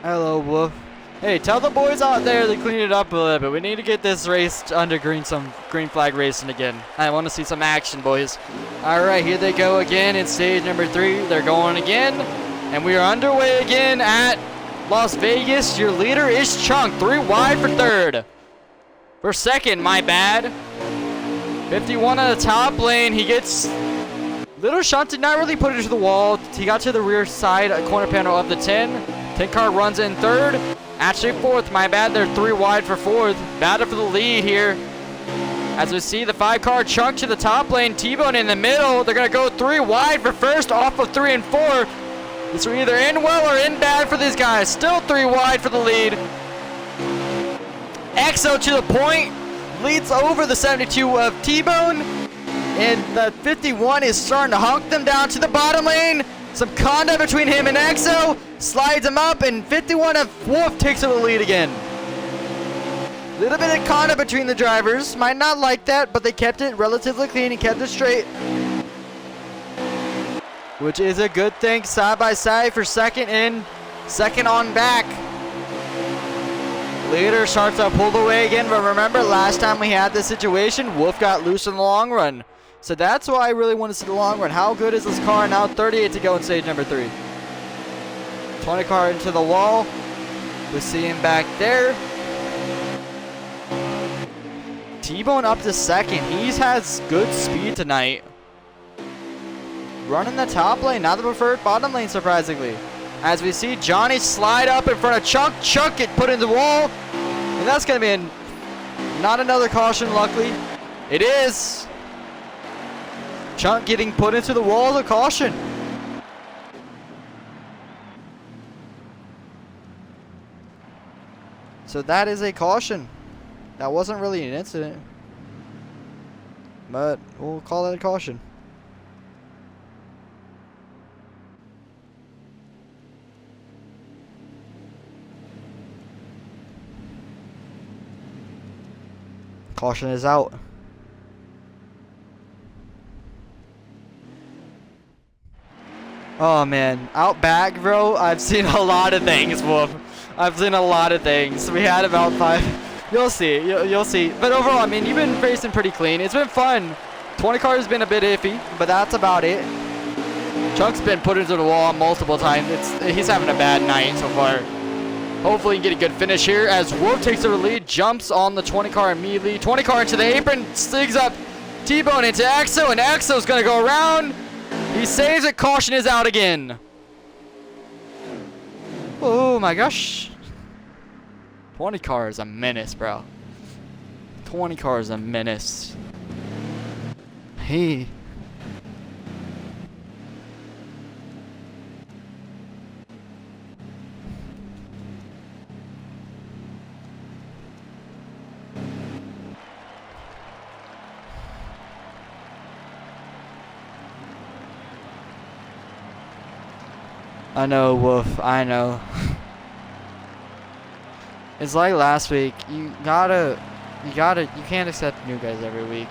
Hello, Wolf. Hey, tell the boys out there to clean it up a little bit. We need to get this race under some green flag racing again. I want to see some action, boys. All right, here they go again in stage number 3. They're going again, and we are underway again at Las Vegas. Your leader is Chunk, 3 wide for 3rd. For 2nd, my bad. 51 on the top lane. He gets little shot, did not really put it to the wall. He got to the rear side corner panel of the 10. 10 car runs in 3rd. Actually 4th, my bad. They're 3 wide for 4th. Battle for the lead here. As we see the 5 car Chunk to the top lane. T-Bone in the middle. They're going to go 3 wide for 1st off of 3 and 4. This will either end well or end bad for these guys. Still 3 wide for the lead. EXO to the point. Leads over the 72 of T-Bone. And the 51 is starting to honk them down to the bottom lane. Some contact between him and EXO. Slides him up, and 51 of Wolf takes over the lead again. Little bit of contact between the drivers. Might not like that, but they kept it relatively clean and kept it straight. Which is a good thing. Side by side for 2nd in, 2nd on back. Leader starts to pull away again, but remember last time we had this situation, Wolf got loose in the long run. So that's why I really want to see the long run. How good is this car? Now 38 to go in stage number 3. 20 car into the wall. We see him back there. T-Bone up to 2nd. He has good speed tonight. Running the top lane, not the preferred bottom lane, surprisingly. As we see Johnny slide up in front of Chunk. Chunk get put in the wall. And that's going to be not another caution, luckily. It is. Chunk getting put into the wall as a caution. So that is a caution. That wasn't really an incident, but we'll call that a caution. Caution is out. Oh man, out back, bro. I've seen a lot of things, Wolf. I've seen a lot of things. We had about 5. You'll see. You'll see. But overall, I mean, you've been racing pretty clean. It's been fun. 20 car has been a bit iffy, but that's about it. Chunk's been put into the wall multiple times. He's having a bad night so far. Hopefully he can get a good finish here as Wolf takes over the lead, jumps on the 20 car immediately. 20 car into the apron, stigs up T-Bone into Exo, and Exo's going to go around. He saves it. Caution is out again. Oh my gosh. 20 car is a menace, bro. 20 car is a menace. Hey. I know, Wolf. I know. It's like last week. You can't accept new guys every week.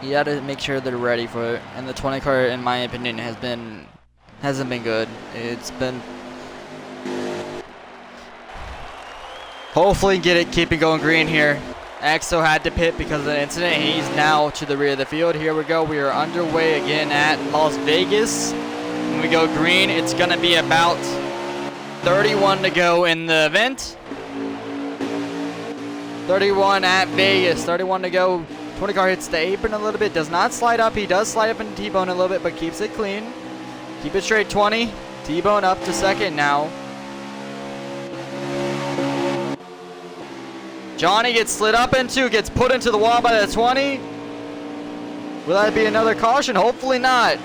You gotta make sure they're ready for it. And the 20 car, in my opinion, hasn't been good. It's been. Hopefully, keep it going green here. Exo had to pit because of the incident. He's now to the rear of the field. Here we go. We are underway again at Las Vegas. When we go green, it's going to be about 31 to go in the event. 31 at Vegas. 31 to go. 20 car hits the apron a little bit. Does not slide up. He does slide up into T-Bone a little bit, but keeps it clean. Keep it straight. 20. T-Bone up to second now. Johnny gets slid up into, gets put into the wall by the 20. Will that be another caution? Hopefully not.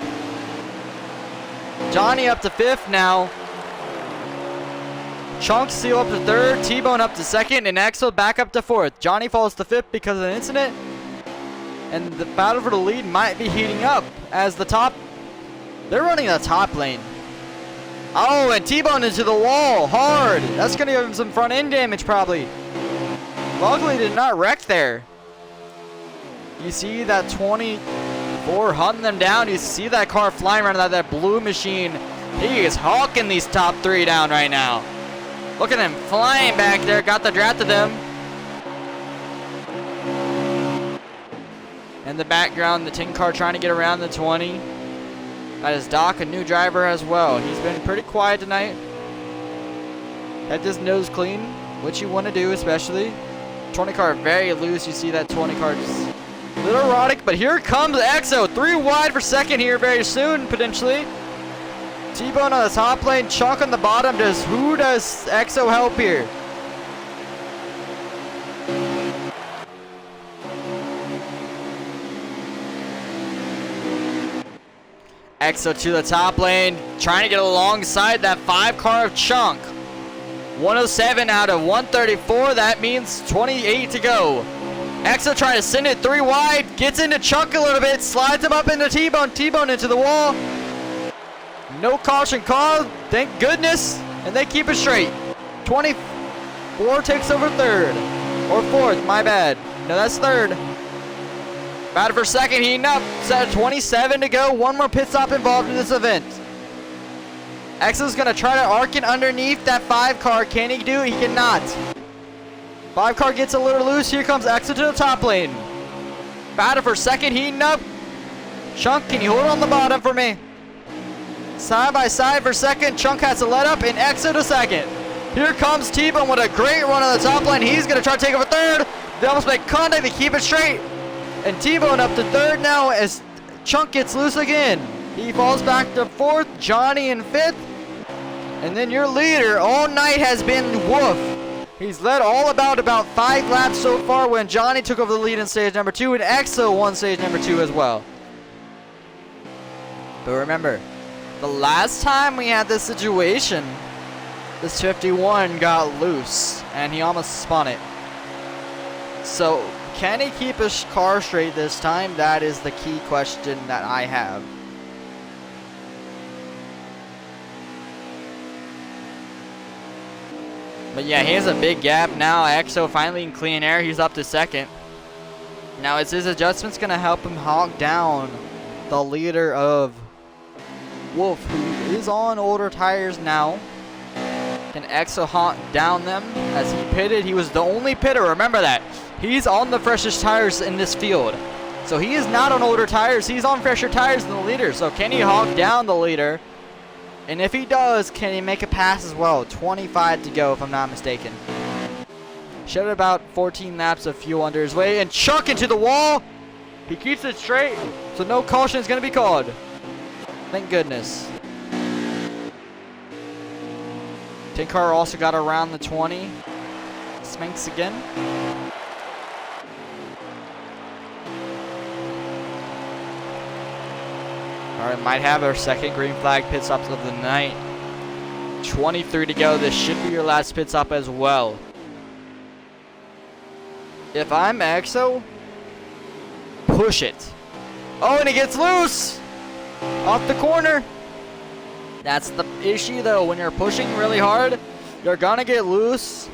Johnny up to fifth now. Chunk Seal up to third. T-Bone up to second. And Axel back up to fourth. Johnny falls to fifth because of the incident. And the battle for the lead might be heating up as they're running the top lane. Oh, and T-Bone into the wall hard. That's going to give him some front end damage probably. Luckily did not wreck there. You see that 24 hunting them down. You see that car flying around that blue machine. He is hawking these top 3 down right now. Look at him flying back there. Got the draft of them. In the background, the 10 car trying to get around the 20. That is Doc, a new driver as well. He's been pretty quiet tonight. Had his nose clean, which you want to do especially. 20 car very loose. You see that 20 car just a little erotic, but here comes Exo. 3 wide for second here very soon, potentially. T-Bone on the top lane, Chunk on the bottom. Who does Exo help here? Exo to the top lane, trying to get alongside that 5 car of Chunk. 107 out of 134, that means 28 to go. Exo trying to send it 3 wide, gets into Chunk a little bit, slides him up into T-Bone, T-Bone into the wall. No caution call, thank goodness, and they keep it straight. 24 takes over third, or fourth, my bad. No, that's third. Battle for second, heating up, set 27 to go, 1 more pit stop involved in this event. Exo's gonna try to arc it underneath that 5 car. Can he do it? He cannot. 5 car gets a little loose. Here comes Exo to the top lane. Battle for second, heating up. Chunk, can you hold on the bottom for me? Side by side for second. Chunk has to let up, and Exo to second. Here comes T-Bone with a great run on the top lane. He's gonna try to take over third. They almost make contact. They keep it straight. And T-Bone up to third now as Chunk gets loose again. He falls back to fourth. Johnny in fifth. And then your leader all night has been Wolf. He's led all about 5 laps so far when Johnny took over the lead in stage number 2 and Exo won stage number 2 as well. But remember, the last time we had this situation, this 51 got loose and he almost spun it. So, can he keep his car straight this time? That is the key question that I have. But yeah, he has a big gap now. EXO finally in clean air. He's up to second. Now, is his adjustments going to help him hog down the leader of Wolf, who is on older tires now? Can EXO hog down them? As he pitted, he was the only pitter. Remember that. He's on the freshest tires in this field. So he is not on older tires. He's on fresher tires than the leader. So can he hog down the leader? And if he does, can he make a pass as well? 25 to go, if I'm not mistaken. Shed about 14 laps of fuel under his way and chuck into the wall. He keeps it straight, so no caution is going to be called. Thank goodness. Tin car also got around the 20. Smanks again. Alright, might have our second green flag pit stops of the night. 23 to go. This should be your last pit stop as well. If I'm EXO, push it. Oh, and it gets loose off the corner. That's the issue, though. When you're pushing really hard, you're gonna get loose,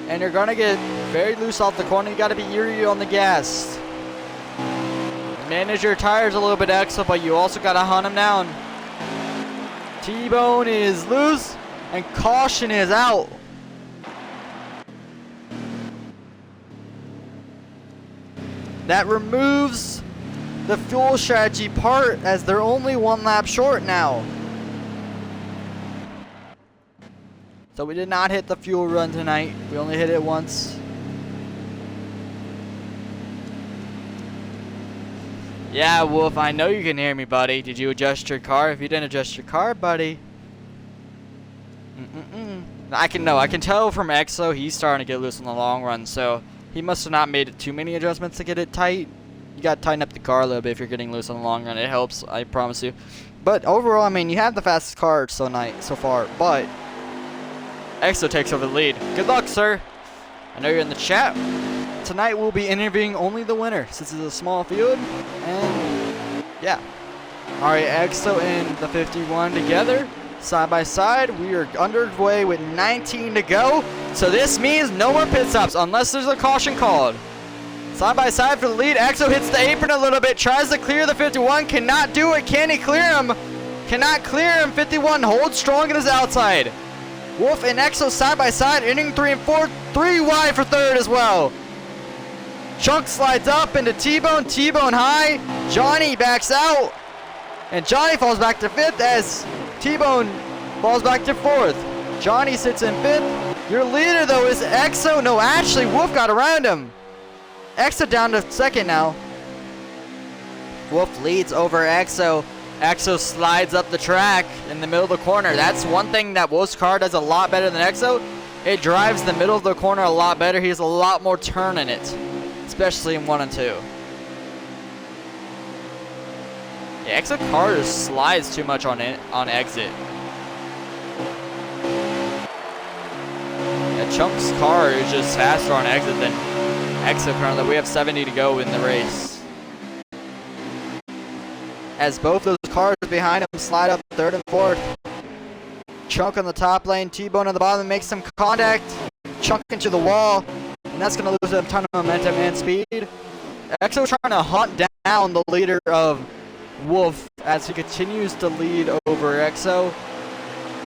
and you're gonna get very loose off the corner. You gotta be eerie on the gas. Manage your tires a little bit, EXO, but you also gotta hunt him down. T-Bone is loose, and caution is out. That removes the fuel strategy part, as they're only one lap short now. So we did not hit the fuel run tonight. We only hit it once. Yeah, Wolf, I know you can hear me, buddy. Did you adjust your car? If you didn't adjust your car, buddy. I can tell from EXO he's starting to get loose in the long run, so he must have not made too many adjustments to get it tight. You got to tighten up the car a little bit if you're getting loose in the long run. It helps, I promise you. But overall, I mean, you have the fastest car so far, but EXO takes over the lead. Good luck, sir. I know you're in the chat. Tonight we'll be interviewing only the winner, since it's a small field, and yeah. Alright, EXO and the 51 together, side by side. We are underway with 19 to go, so this means no more pit stops unless there's a caution called. Side by side for the lead. EXO hits the apron a little bit, tries to clear the 51, cannot do it. Can he clear him? Cannot clear him. 51 holds strong in his outside. Wolf and EXO side by side, ending 3 and 4, 3 wide for third as well. Chunk slides up into T-Bone, T-Bone high. Johnny backs out, and Johnny falls back to fifth as T-Bone falls back to fourth. Johnny sits in fifth. Your leader, though, is EXO. No, actually, Wolf got around him. EXO down to second now. Wolf leads over EXO. EXO slides up the track in the middle of the corner. That's one thing that Wolf's car does a lot better than EXO. It drives the middle of the corner a lot better. He has a lot more turn in it, especially in 1 and 2. Yeah, EXO car just slides too much on exit. Yeah, Chunk's car is just faster on exit than EXO currently. We have 70 to go in the race, as both those cars behind him slide up third and fourth. Chunk on the top lane, T-Bone on the bottom makes some contact. Chunk into the wall, and that's going to lose a ton of momentum and speed. EXO trying to hunt down the leader of Wolf as he continues to lead over EXO.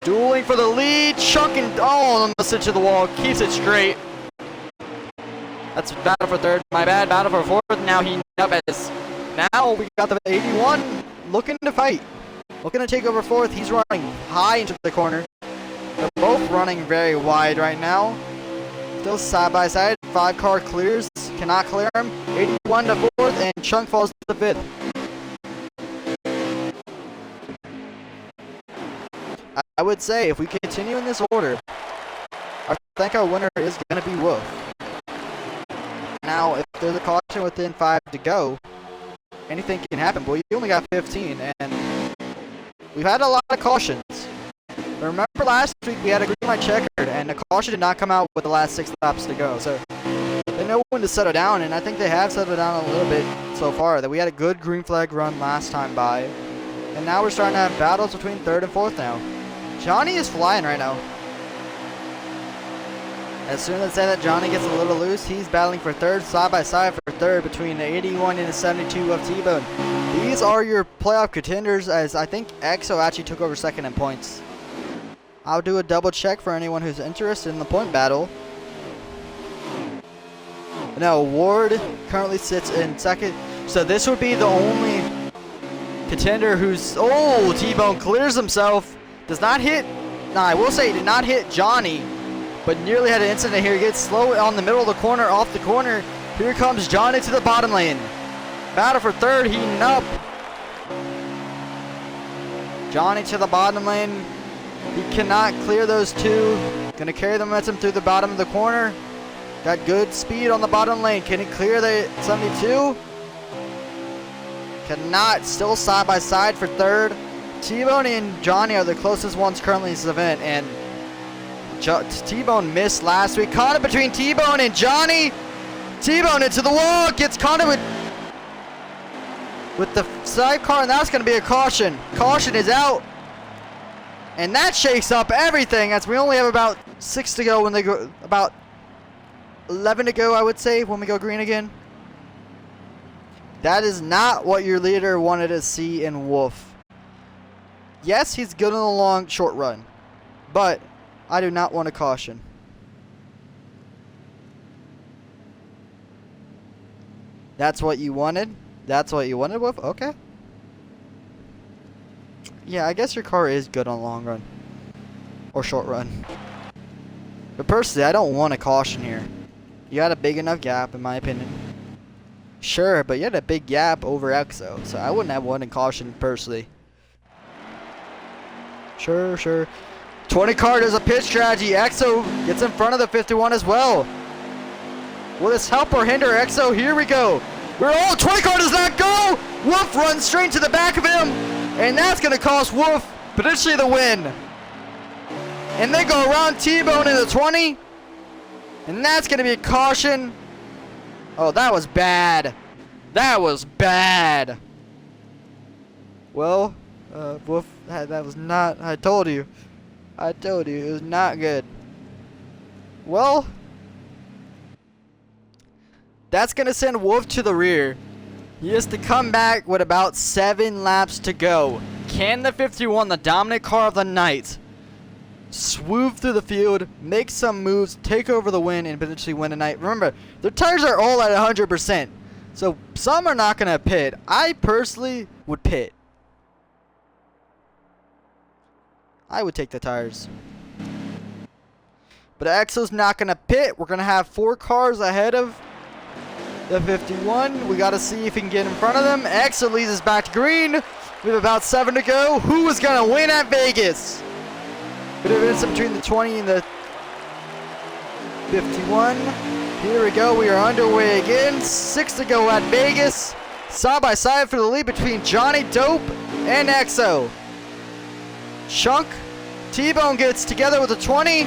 Dueling for the lead. Chunk and almost into the wall. Keeps it straight. That's battle for third. My bad. Battle for fourth. Now he up as now we got the 81 looking to fight. Looking to take over fourth. He's running high into the corner. They're both running very wide right now. Still side by side. 5 car clears. Cannot clear him. 81 to fourth, and Chunk falls to fifth. I would say if we continue in this order, I think our winner is going to be Wolf. Now, if there's a caution within 5 to go, anything can happen. But we only got 15, and we've had a lot of cautions. But remember last week we had a green light checkered, and the caution did not come out with the last 6 laps to go. So they know when to settle down, and I think they have settled down a little bit so far. That we had a good green flag run last time by, and now we're starting to have battles between third and fourth now. Johnny is flying right now. As soon as I say that Johnny gets a little loose, he's battling for third, side by side for third between the 81 and the 72 of T-Bone. These are your playoff contenders, as I think EXO actually took over second in points. I'll do a double check for anyone who's interested in the point battle. Now, Ward currently sits in second, so this would be the only contender who's... Oh, T-Bone clears himself. Does not hit... Nah, I will say he did not hit Johnny, but nearly had an incident here. He gets slow on the middle of the corner, off the corner. Here comes Johnny to the bottom lane. Battle for third, heating up. Johnny to the bottom lane. He cannot clear those two. Gonna carry the momentum through the bottom of the corner. Got good speed on the bottom lane. Can he clear the 72? Cannot. Still side by side for third. T-Bone and Johnny are the closest ones currently in this event, and T-Bone missed last week. Caught it between T-Bone and Johnny. T-Bone into the wall. Gets caught it with the sidecar, and that's going to be a caution. Caution is out. And that shakes up everything, as we only have about 6 to go when they go, about 11 to go, I would say, when we go green again. That is not what your leader wanted to see in Wolf. Yes, he's good in the long, short run, but I do not want a caution. That's what you wanted? That's what you wanted, Wolf? Okay. Yeah, I guess your car is good on long run. Or short run. But personally, I don't want a caution here. You had a big enough gap, in my opinion. Sure, but you had a big gap over EXO, so I wouldn't have wanted caution personally. Sure. 20 car does a pit strategy. EXO gets in front of the 51 as well. Will this help or hinder EXO? Here we go. 20 car does not go. Wolf runs straight to the back of him, and that's going to cost Wolf potentially the win. And they go around T-Bone in the 20, and that's going to be a caution. Oh, that was bad. That was bad. Well, Wolf, that was not... I told you. It was not good. Well, that's going to send Wolf to the rear. He has to come back with about 7 laps to go. Can the 51, the dominant car of the night, swoop through the field, make some moves, take over the win, and potentially win tonight? Remember, their tires are all at 100%. So some are not going to pit. I personally would pit. I would take the tires. But EXO's not going to pit. We're going to have 4 cars ahead of the 51. We got to see if he can get in front of them. EXO leads us back to green. We have about 7 to go. Who is going to win at Vegas? Bit of incident between the 20 and the 51. Here we go. We are underway again. 6 to go at Vegas. Side by side for the lead between Johnny Dope and EXO. Chunk. T-Bone gets together with the 20.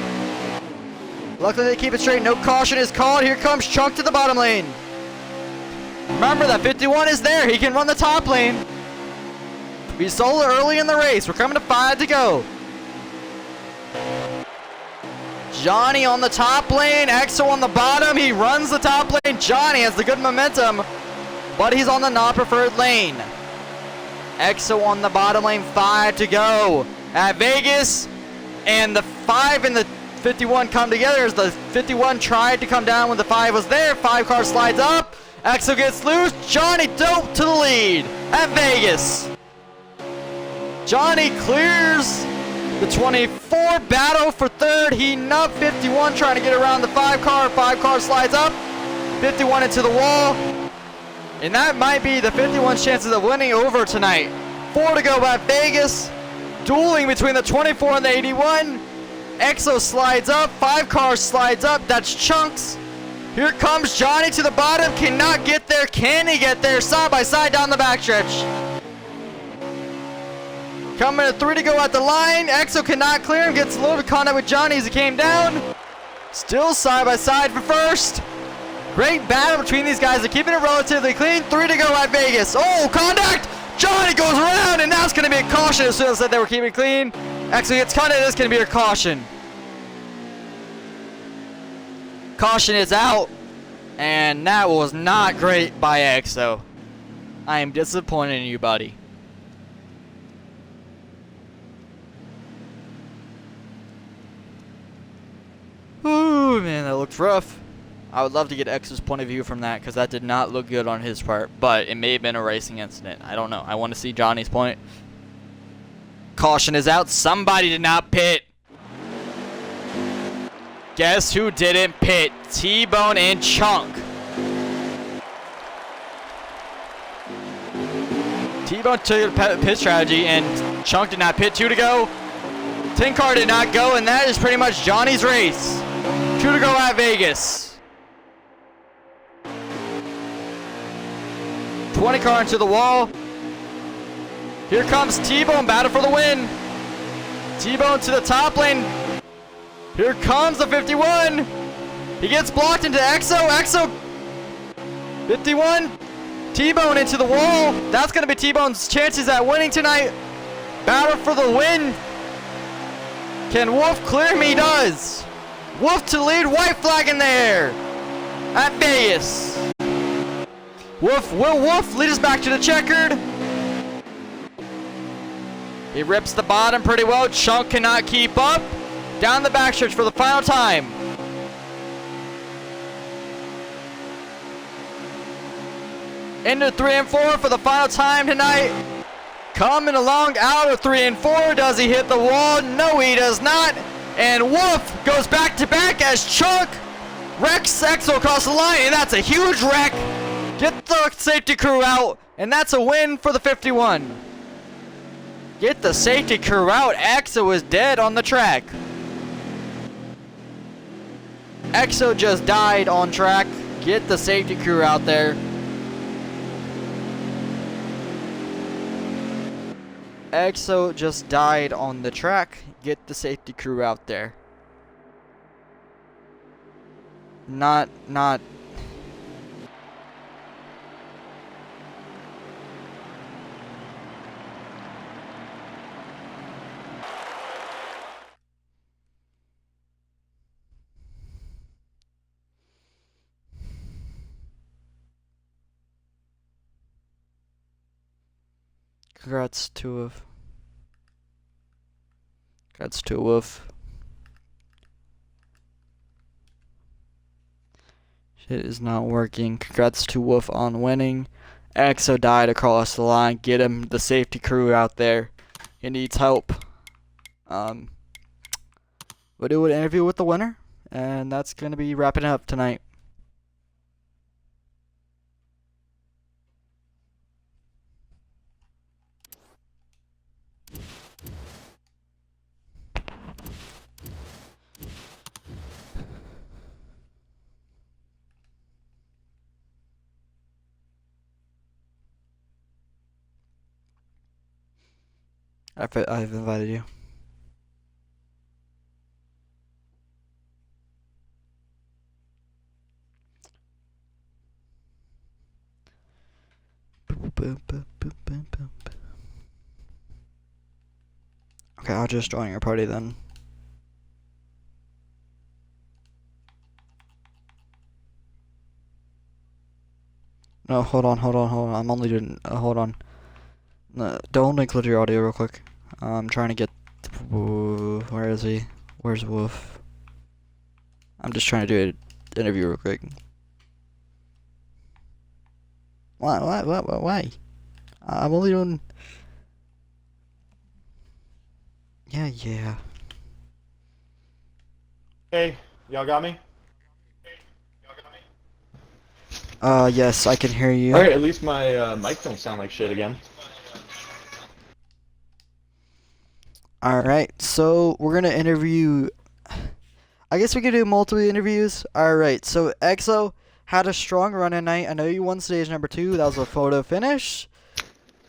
Luckily they keep it straight. No caution is called. Here comes Chunk to the bottom lane. Remember that 51 is there. He can run the top lane. We sold it early in the race. We're coming to 5 to go. Johnny on the top lane. EXO on the bottom. He runs the top lane. Johnny has the good momentum, but he's on the not preferred lane. EXO on the bottom lane. 5 to go at Vegas. And the 5 and the 51 come together as the 51 tried to come down when the 5 was there. 5 car slides up. EXO gets loose. Johnny Dope to the lead at Vegas. Johnny clears the 24. Battle for third. Heating up. 51 trying to get around the 5 car. 5 car slides up. 51 into the wall. And that might be the 51's chances of winning over tonight. 4 to go at Vegas. Dueling between the 24 and the 81. EXO slides up. 5 cars slides up. That's Chunks. Here comes Johnny to the bottom. Cannot get there. Can he get there? Side by side down the backstretch. Coming to 3 to go at the line. EXO cannot clear him. Gets a little bit caught up with Johnny as he came down. Still side by side for first. Great battle between these guys. They're keeping it relatively clean. 3 to go at Vegas. Oh, contact! Johnny goes around, and now it's going to be a caution. As soon as I said they were keeping it clean, EXO gets caught. It is going to be a caution. Caution is out. And that was not great by EXO. I am disappointed in you, buddy. Ooh, man, that looked rough. I would love to get X's point of view from that, because that did not look good on his part. But it may have been a racing incident. I don't know. I want to see Johnny's point. Caution is out. Somebody did not pit. Guess who didn't pit? T-Bone and Chunk. T-Bone took a pit strategy, and Chunk did not pit. 2 to go. Tin Car did not go, and that is pretty much Johnny's race. 2 to go at Vegas. 20 car into the wall. Here comes T-Bone, battle for the win. T-Bone to the top lane. Here comes the 51. He gets blocked into EXO. EXO 51. T-Bone into the wall. That's going to be T-Bone's chances at winning tonight. Battle for the win. Can Wolf clear him? He does. Wolf to lead. White flag in there at Vegas. Will Wolf lead us back to the checkered? He rips the bottom pretty well. Chunk cannot keep up. Down the backstretch for the final time. Into 3 and 4 for the final time tonight. Coming along out of 3 and 4. Does he hit the wall? No, he does not. And Wolf goes back to back as Chunk wrecks EXO across the line. And that's a huge wreck. Get the safety crew out. And that's a win for the 51. Get the safety crew out. EXO is dead on the track. EXO just died on track. Get the safety crew out there. EXO just died on the track. Get the safety crew out there. Not. Congrats to Wolf. Shit is not working. Congrats to Wolf on winning. EXO died across the line. Get him the safety crew out there. He needs help. We'll do an interview with the winner, and that's gonna be wrapping up tonight. I've invited you. Okay, I'll just join your party then. No, hold on. I'm only doing. Hold on. No, don't include your audio real quick. I'm trying to get. Where is he? Where's Wolf? I'm just trying to do an interview real quick. Why? I'm only doing. Yeah. Hey, y'all got me? Yes, I can hear you. Alright, at least my mic don't sound like shit again. Alright, so we're gonna interview. I guess we could do multiple interviews. Alright, so EXO had a strong run tonight. I know you won stage number 2. That was a photo finish.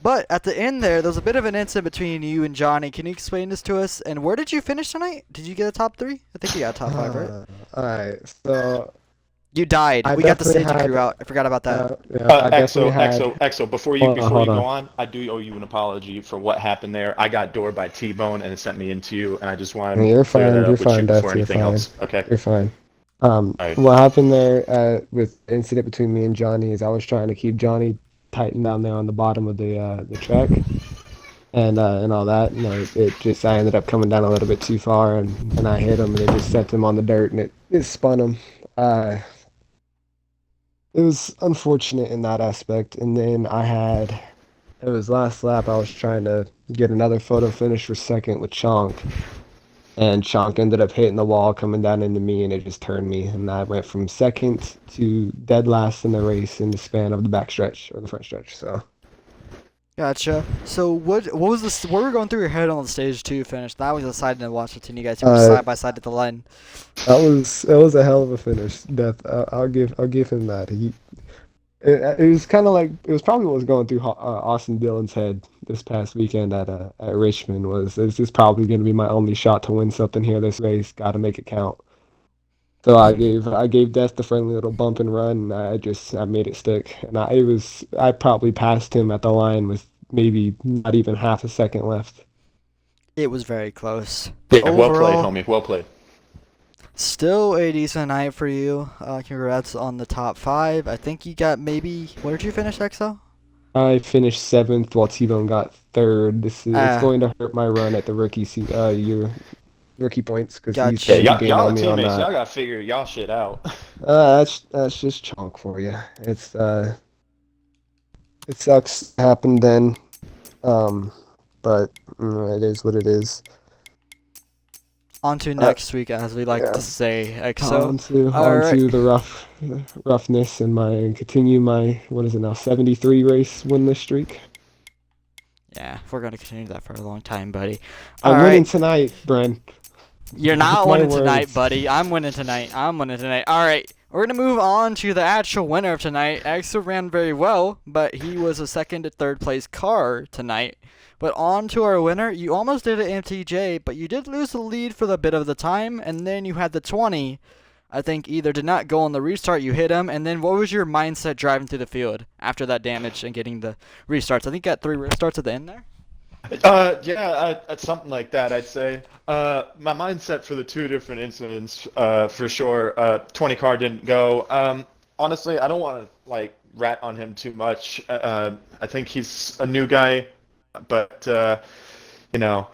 But at the end there was a bit of an incident between you and Johnny. Can you explain this to us? And where did you finish tonight? Did you get a top 3? I think you got a top 5, right? Alright, so You died. We got the safety crew out. I forgot about that. EXO, before you go on, I do owe you an apology for what happened there. I got doored by T-Bone and it sent me into you, and I just wanted You're fine, to you're fine, before Dusty, anything else. Okay. You're fine. Right. What happened there with the incident between me and Johnny is I was trying to keep Johnny tightened down there on the bottom of the track and all that. And it just I ended up coming down a little bit too far and I hit him and it just sent him on the dirt and it spun him. Uh, it was unfortunate in that aspect. And then it was last lap. I was trying to get another photo finish for second with Chonk. And Chonk ended up hitting the wall coming down into me, and it just turned me. And I went from second to dead last in the race in the span of the back stretch or the front stretch. So Gotcha. So what was this? What were going through your head on the stage two finish? That was exciting to watch between you guys. You were uh, side by side at the line. that was a hell of a finish. Death. I'll give him that. It was kind of like it was probably what was going through Austin Dillon's head this past weekend at Richmond was this is probably going to be my only shot to win something here this race. Got to make it count. So I gave Death the friendly little bump and run. And I made it stick, and I probably passed him at the line with maybe not even half a second left. It was very close. Yeah, well played, Overall, homie. Well played. still a decent night for you. Congrats on the top 5. I think you got maybe. Where did you finish, XL? I finished seventh while T-Bone got third. It's Ah, going to hurt my run at the year rookie points because Yeah, gotcha. he gained y'all on are me on teammates. that. Y'all gotta figure y'all shit out. That's just chunk for you. It sucks happened then, um, but it is what it is. On to Uh, next week, as we like yeah. to say, XO. On Alright. to the roughness and continue my what is it now 73 race winless streak. Yeah, we're going to continue that for a long time, buddy. I'm winning Alright. tonight, Bren. You're Mark not my winning tonight, words. buddy. I'm winning tonight. I'm winning tonight. Alright. We're going to move on to the actual winner of tonight. XO ran very well, but he was a second to third place car tonight. But on to our winner. You almost did it, MTJ, but you did lose the lead for the bit of the time, and then you had the 20. I think either did not go on the restart, you hit him, and then what was your mindset driving through the field after that damage and getting the restarts? I think you got 3 restarts at the end there. Yeah, something like that, I'd say. My mindset for the two different incidents, for sure. 20 car didn't go. Honestly, I don't want to like rat on him too much. I think he's a new guy, but you know,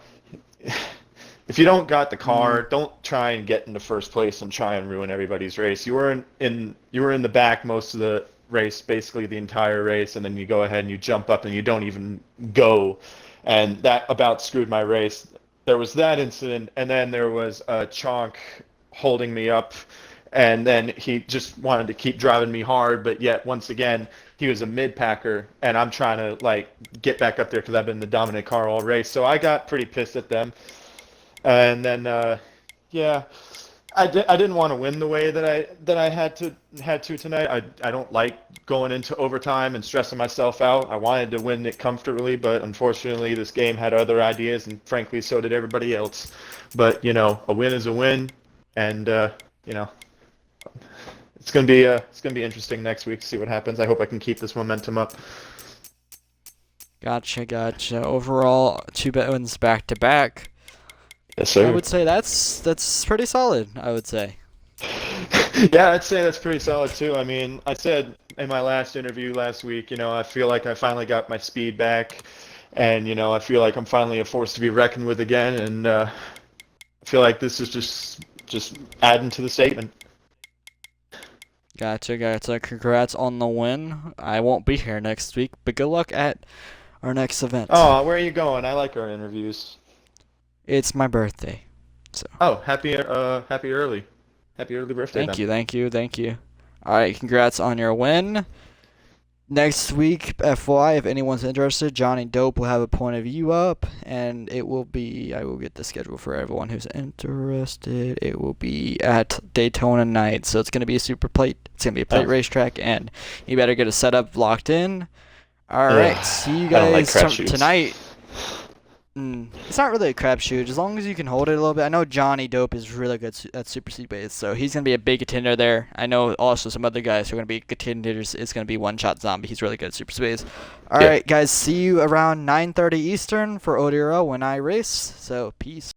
if you don't got the car, don't try and get into first place and try and ruin everybody's race. You were you were in the back most of the race, basically the entire race, and then you go ahead and you jump up and you don't even go, and that about screwed my race. There was that incident, and then there was Chonk holding me up, and then he just wanted to keep driving me hard, but yet once again he was a mid packer, and I'm trying to like get back up there because I've been the dominant car all race. So I got pretty pissed at them. And then, yeah, I didn't want to win the way that I had to tonight. I don't like going into overtime and stressing myself out. I wanted to win it comfortably, but unfortunately, this game had other ideas, and frankly, so did everybody else. But a win is a win, and you know, it's gonna be interesting next week to see what happens. I hope I can keep this momentum up. Gotcha, gotcha. Overall, 2 wins back to back. Yes, I sir. would say that's pretty solid, I would say. Yeah, I'd say that's pretty solid too. I mean, I said in my last interview last week, I feel like I finally got my speed back, and I feel like I'm finally a force to be reckoned with again, and I feel like this is just adding to the statement. Gotcha, gotcha. Congrats on the win. I won't be here next week, but good luck at our next event. Oh, where are you going? I like our interviews. It's my birthday, so. Oh, happy early birthday. Thank you, thank you, thank you. Alright, congrats on your win. Next week, FY, if anyone's interested, Johnny Dope will have a point of view up, and I will get the schedule for everyone who's interested. It will be at Daytona night, so it's going to be a super plate. It's going to be a plate racetrack, and you better get a setup locked in. Alright, see you I don't like guys crapshoots. tonight. It's not really a crapshoot, as long as you can hold it a little bit. I know Johnny Dope is really good at Super Speedways, so he's going to be a big contender there. I know also some other guys who are going to be contenders. It's going to be One Shot Zombie. He's really good at Super Speedways. Alright, guys, see you around 9:30 Eastern for Odero when I race, so peace.